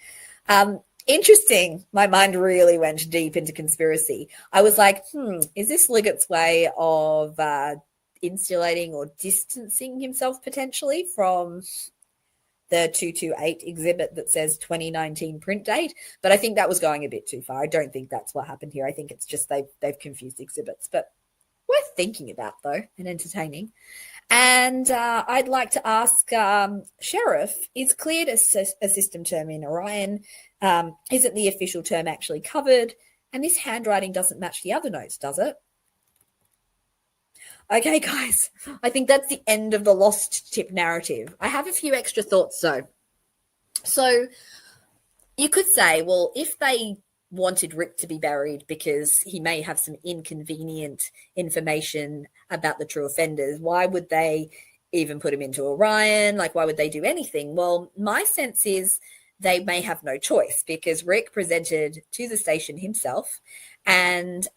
Interesting. My mind really went deep into conspiracy. I was like, is this Liggett's way of insulating or distancing himself potentially from the 228 exhibit that says 2019 print date? But I think that was going a bit too far. I don't think that's what happened here. I think it's just they've confused exhibits. But worth thinking about, though, and entertaining. And I'd like to ask Sheriff, is cleared a system term in Orion? Isn't the official term actually covered? And this handwriting doesn't match the other notes, does it? Okay, guys, I think that's the end of the lost tip narrative. I have a few extra thoughts, though. So you could say, well, if they wanted Rick to be buried because he may have some inconvenient information about the true offenders, why would they even put him into Orion? Like, why would they do anything? Well, my sense is they may have no choice, because Rick presented to the station himself, and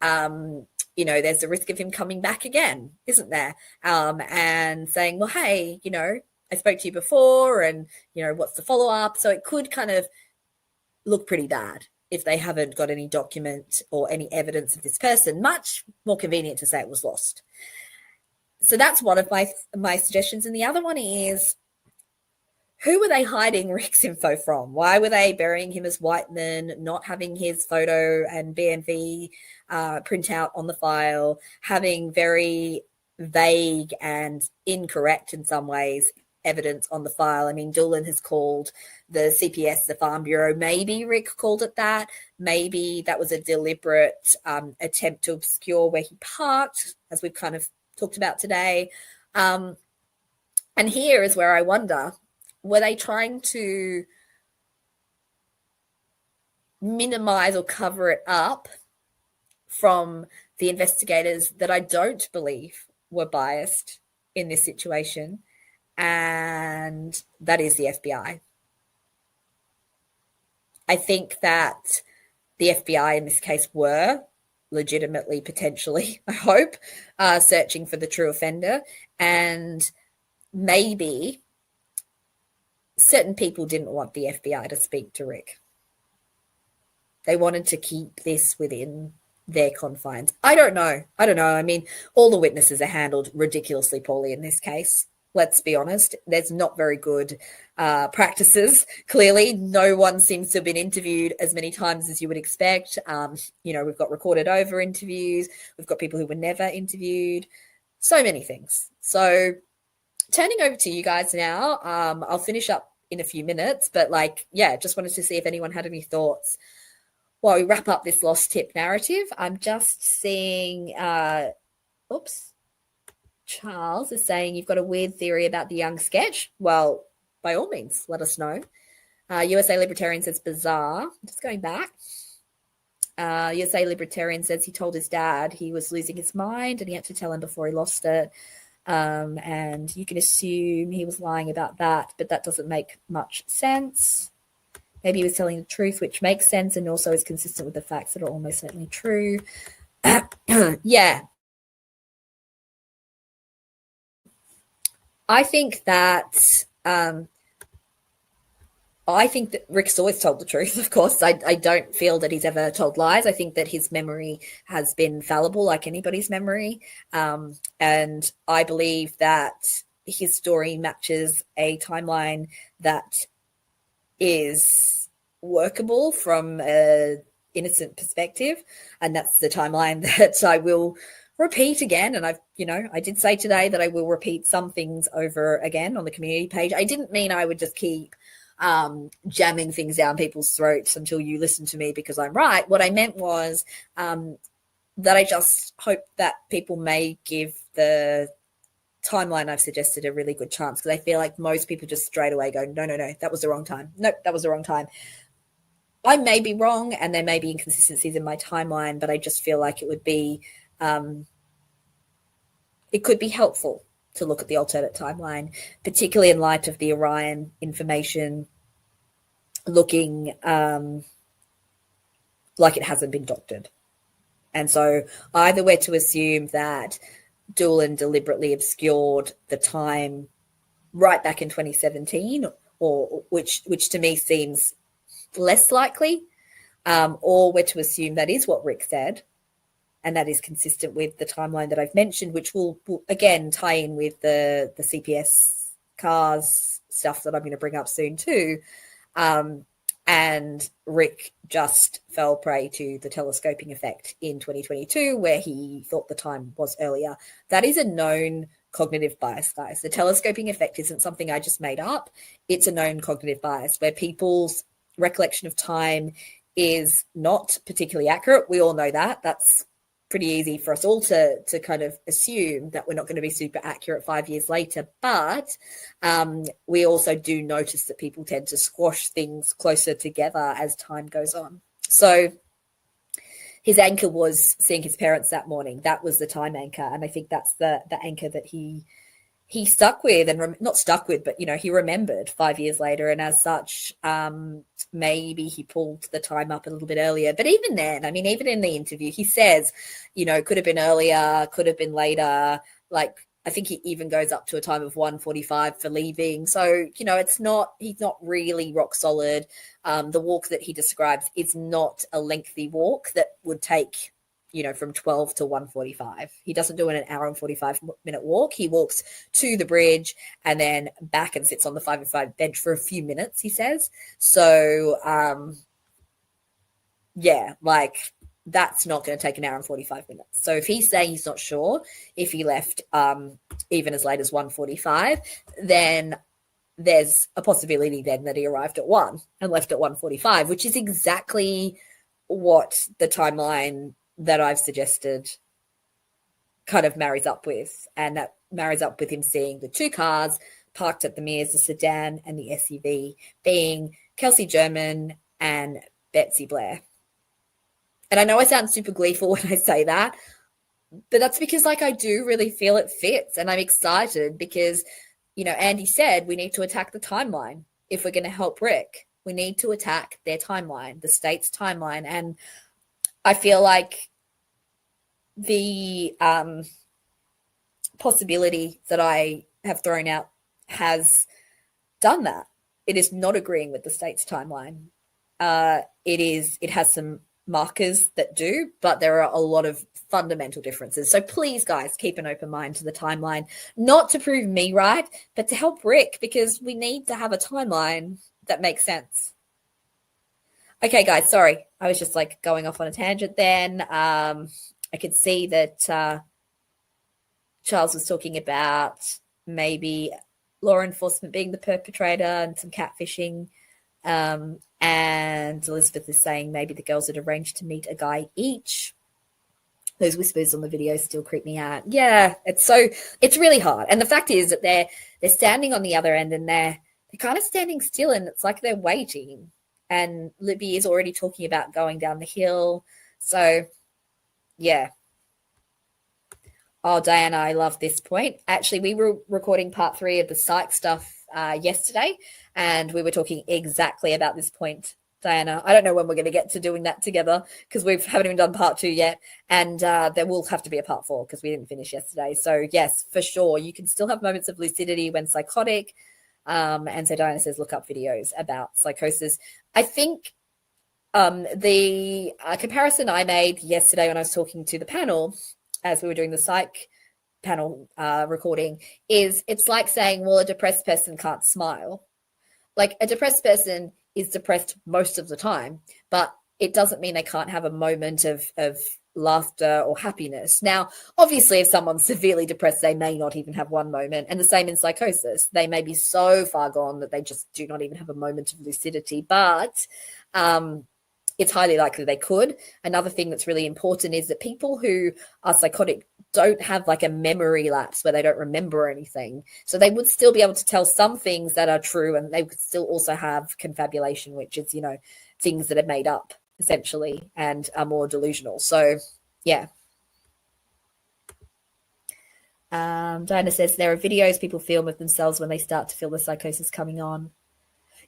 there's a risk of him coming back again, isn't there? And saying, well, hey, I spoke to you before and, what's the follow-up? So it could kind of look pretty bad if they haven't got any document or any evidence of this person. Much more convenient to say it was lost. So that's one of my suggestions. And the other one is, who were they hiding Rick's info from? Why were they burying him as Whiteman, not having his photo and BNV printout on the file, having very vague and incorrect in some ways evidence on the file? I mean, Doolan has called the CPS the Farm Bureau. Maybe Rick called it that. Maybe that was a deliberate attempt to obscure where he parked, as we've kind of talked about today. And here is where I wonder, were they trying to minimize or cover it up from the investigators that I don't believe were biased in this situation? And that is the FBI. I think that the FBI in this case were legitimately, potentially, I hope, searching for the true offender. And maybe certain people didn't want the FBI to speak to Rick. They wanted to keep this within their confines. I don't know. I mean, all the witnesses are handled ridiculously poorly in this case. Let's be honest. There's not very good practices. Clearly, no one seems to have been interviewed as many times as you would expect. We've got recorded over interviews. We've got people who were never interviewed. So many things. So turning over to you guys now, I'll finish up in a few minutes, but just wanted to see if anyone had any thoughts while we wrap up this lost tip narrative. I'm just seeing, Charles is saying you've got a weird theory about the Young sketch. Well, by all means, let us know. USA Libertarian says bizarre. Just going back. USA Libertarian says he told his dad he was losing his mind and he had to tell him before he lost it. And you can assume he was lying about that, but that doesn't make much sense. Maybe he was telling the truth, which makes sense and also is consistent with the facts that are almost certainly true. Yeah. I think that Rick's always told the truth, of course. I don't feel that he's ever told lies. I think that his memory has been fallible, like anybody's memory. And I believe that his story matches a timeline that is workable from an innocent perspective. And that's the timeline that I will repeat again. And I did say today that I will repeat some things over again on the community page. I didn't mean I would just keep jamming things down people's throats until you listen to me because I'm right. What I meant was that I just hope that people may give the timeline I've suggested a really good chance, because I feel like most people just straight away go, no, that was the wrong time. Nope, that was the wrong time. I may be wrong and there may be inconsistencies in my timeline, but I just feel like it would be it could be helpful to look at the alternate timeline, particularly in light of the Orion information looking like it hasn't been doctored. And so either we're to assume that Doolan deliberately obscured the time right back in 2017, or which to me seems less likely, or we're to assume that is what Rick said, and that is consistent with the timeline that I've mentioned, which will again tie in with the CPS cars stuff that I'm going to bring up soon too. And Rick just fell prey to the telescoping effect in 2022, where he thought the time was earlier. That is a known cognitive bias, guys. The telescoping effect isn't something I just made up. It's a known cognitive bias where people's recollection of time is not particularly accurate. We all know that. That's pretty easy for us all to kind of assume that we're not going to be super accurate 5 years later. But we also do notice that people tend to squash things closer together as time goes on. So his anchor was seeing his parents that morning. That was the time anchor. And I think that's the anchor that he he stuck with, and not stuck with, but, he remembered 5 years later. And as such, maybe he pulled the time up a little bit earlier. But even then, I mean, even in the interview, he says, could have been earlier, could have been later. Like, I think he even goes up to a time of 1:45 for leaving. So, he's not really rock solid. The walk that he describes is not a lengthy walk that would take, from 12 to 1:45. He doesn't do an hour and 45-minute walk. He walks to the bridge and then back and sits on the 5-a-side bench for a few minutes, he says. So, that's not going to take an hour and 45 minutes. So if he's saying he's not sure if he left even as late as 1:45, then there's a possibility then that he arrived at 1 and left at 1:45, which is exactly what the timeline that I've suggested kind of marries up with. And that marries up with him seeing the two cars parked at the Mears, the sedan and the SUV, being Kelsey German and Betsy Blair. And I know I sound super gleeful when I say that, but that's because, I do really feel it fits. And I'm excited because, Andy said we need to attack the timeline. If we're going to help Rick, we need to attack their timeline, the state's timeline. And I feel like the possibility that I have thrown out has done that. It is not agreeing with the state's timeline. It has some markers that do, but there are a lot of fundamental differences. So please, guys, keep an open mind to the timeline, not to prove me right, but to help Rick, because we need to have a timeline that makes sense. Okay, guys, sorry. I was just going off on a tangent then. I could see that Charles was talking about maybe law enforcement being the perpetrator and some catfishing. And Elizabeth is saying maybe the girls had arranged to meet a guy each. Those whispers on the video still creep me out. Yeah, it's really hard. And the fact is that they're standing on the other end and they're kind of standing still, and it's like they're waiting. And Libby is already talking about going down the hill. So, yeah. Oh, Diana, I love this point. Actually, we were recording part 3 of the psych stuff yesterday, and we were talking exactly about this point, Diana. I don't know when we're going to get to doing that together because we haven't even done part 2 yet, and there will have to be a part 4 because we didn't finish yesterday. So, yes, for sure, you can still have moments of lucidity when psychotic. And so Diana says, look up videos about psychosis. I think the comparison I made yesterday when I was talking to the panel as we were doing the psych panel recording is it's like saying, well, a depressed person can't smile. Like, a depressed person is depressed most of the time, but it doesn't mean they can't have a moment of laughter or happiness. Now, obviously, if someone's severely depressed, they may not even have one moment. And the same in psychosis. They may be so far gone that they just do not even have a moment of lucidity. But it's highly likely they could. Another thing that's really important is that people who are psychotic don't have a memory lapse where they don't remember anything. So they would still be able to tell some things that are true, and they would still also have confabulation, which is, things that are made up, essentially, and are more delusional. So, yeah. Diana says there are videos people film of themselves when they start to feel the psychosis coming on.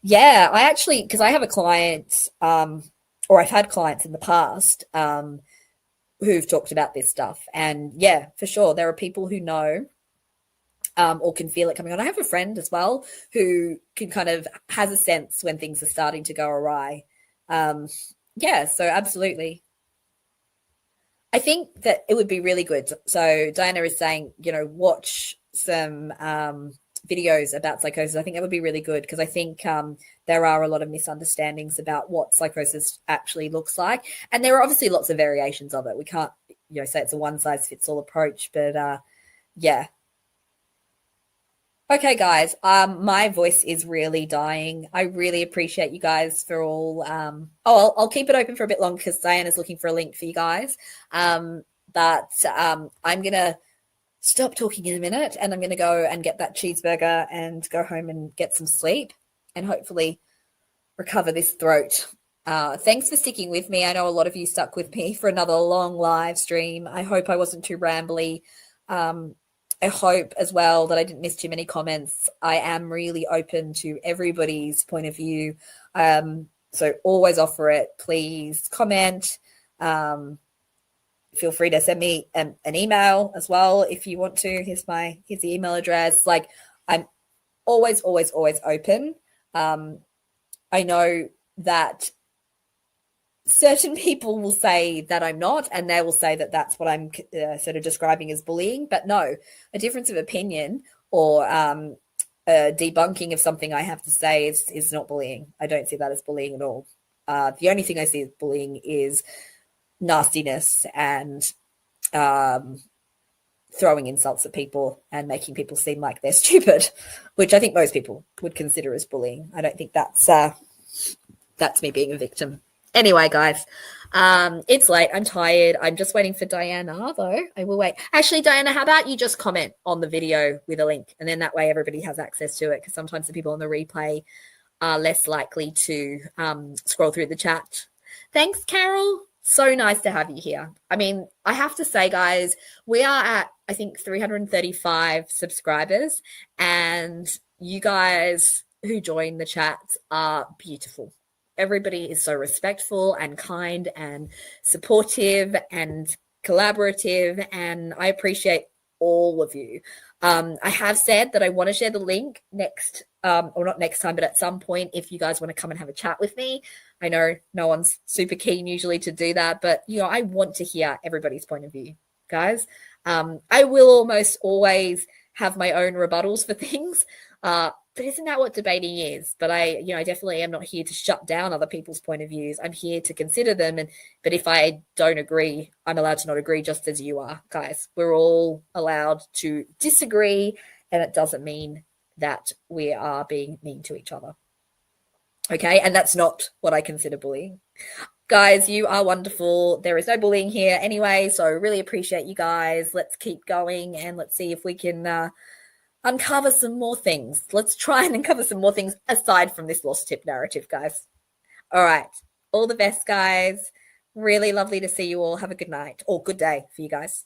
Yeah, I actually, because I have a client, or I've had clients in the past who've talked about this stuff. And yeah, for sure, there are people who know or can feel it coming on. I have a friend as well who can kind of has a sense when things are starting to go awry. Yeah, so absolutely. I think that it would be really good. So Diana is saying, watch some videos about psychosis. I think that would be really good because I think there are a lot of misunderstandings about what psychosis actually looks like. And there are obviously lots of variations of it. We can't, say it's a one-size-fits-all approach, but yeah. Okay, guys, my voice is really dying. I really appreciate you guys for all. I'll keep it open for a bit longer because Diana's looking for a link for you guys. But I'm going to stop talking in a minute and I'm going to go and get that cheeseburger and go home and get some sleep and hopefully recover this throat. Thanks for sticking with me. I know a lot of you stuck with me for another long live stream. I hope I wasn't too rambly. I hope as well that I didn't miss too many comments. I am really open to everybody's point of view. So always offer it. Please comment. Feel free to send me an email as well if you want to. Here's the email address. Like, I'm always open. I know that certain people will say that I'm not, and they will say that that's what I'm sort of describing as bullying. But no, a difference of opinion or a debunking of something I have to say is not bullying. I don't see that as bullying at all. The only thing I see as bullying is nastiness and throwing insults at people and making people seem like they're stupid, which I think most people would consider as bullying. I don't think that's me being a victim. Anyway, guys, it's late. I'm tired. I'm just waiting for Diana, though. I will wait. Actually, Diana, how about you just comment on the video with a link, and then that way everybody has access to it, because sometimes the people on the replay are less likely to scroll through the chat. Thanks, Carol. So nice to have you here. I mean, I have to say, guys, we are at, I think, 335 subscribers, and you guys who join the chats are beautiful. Everybody is so respectful and kind and supportive and collaborative, and I appreciate all of you. I have said that I want to share the link next, or not next time, but at some point, if you guys want to come and have a chat with me. I know no one's super keen usually to do that, but I want to hear everybody's point of view, guys. I will almost always have my own rebuttals for things, but isn't that what debating is? But I definitely am not here to shut down other people's point of views. I'm here to consider them, but if I don't agree, I'm allowed to not agree, just as you are, guys. We're all allowed to disagree, and it doesn't mean that we are being mean to each other. Okay, and that's not what I consider bullying. Guys, you are wonderful. There is no bullying here anyway, so really appreciate you guys. Let's keep going, and let's see if we can uncover some more things. Let's try and uncover some more things aside from this lost tip narrative, guys. All right, all the best, guys. Really lovely to see you all. Have a good night, or good day for you guys.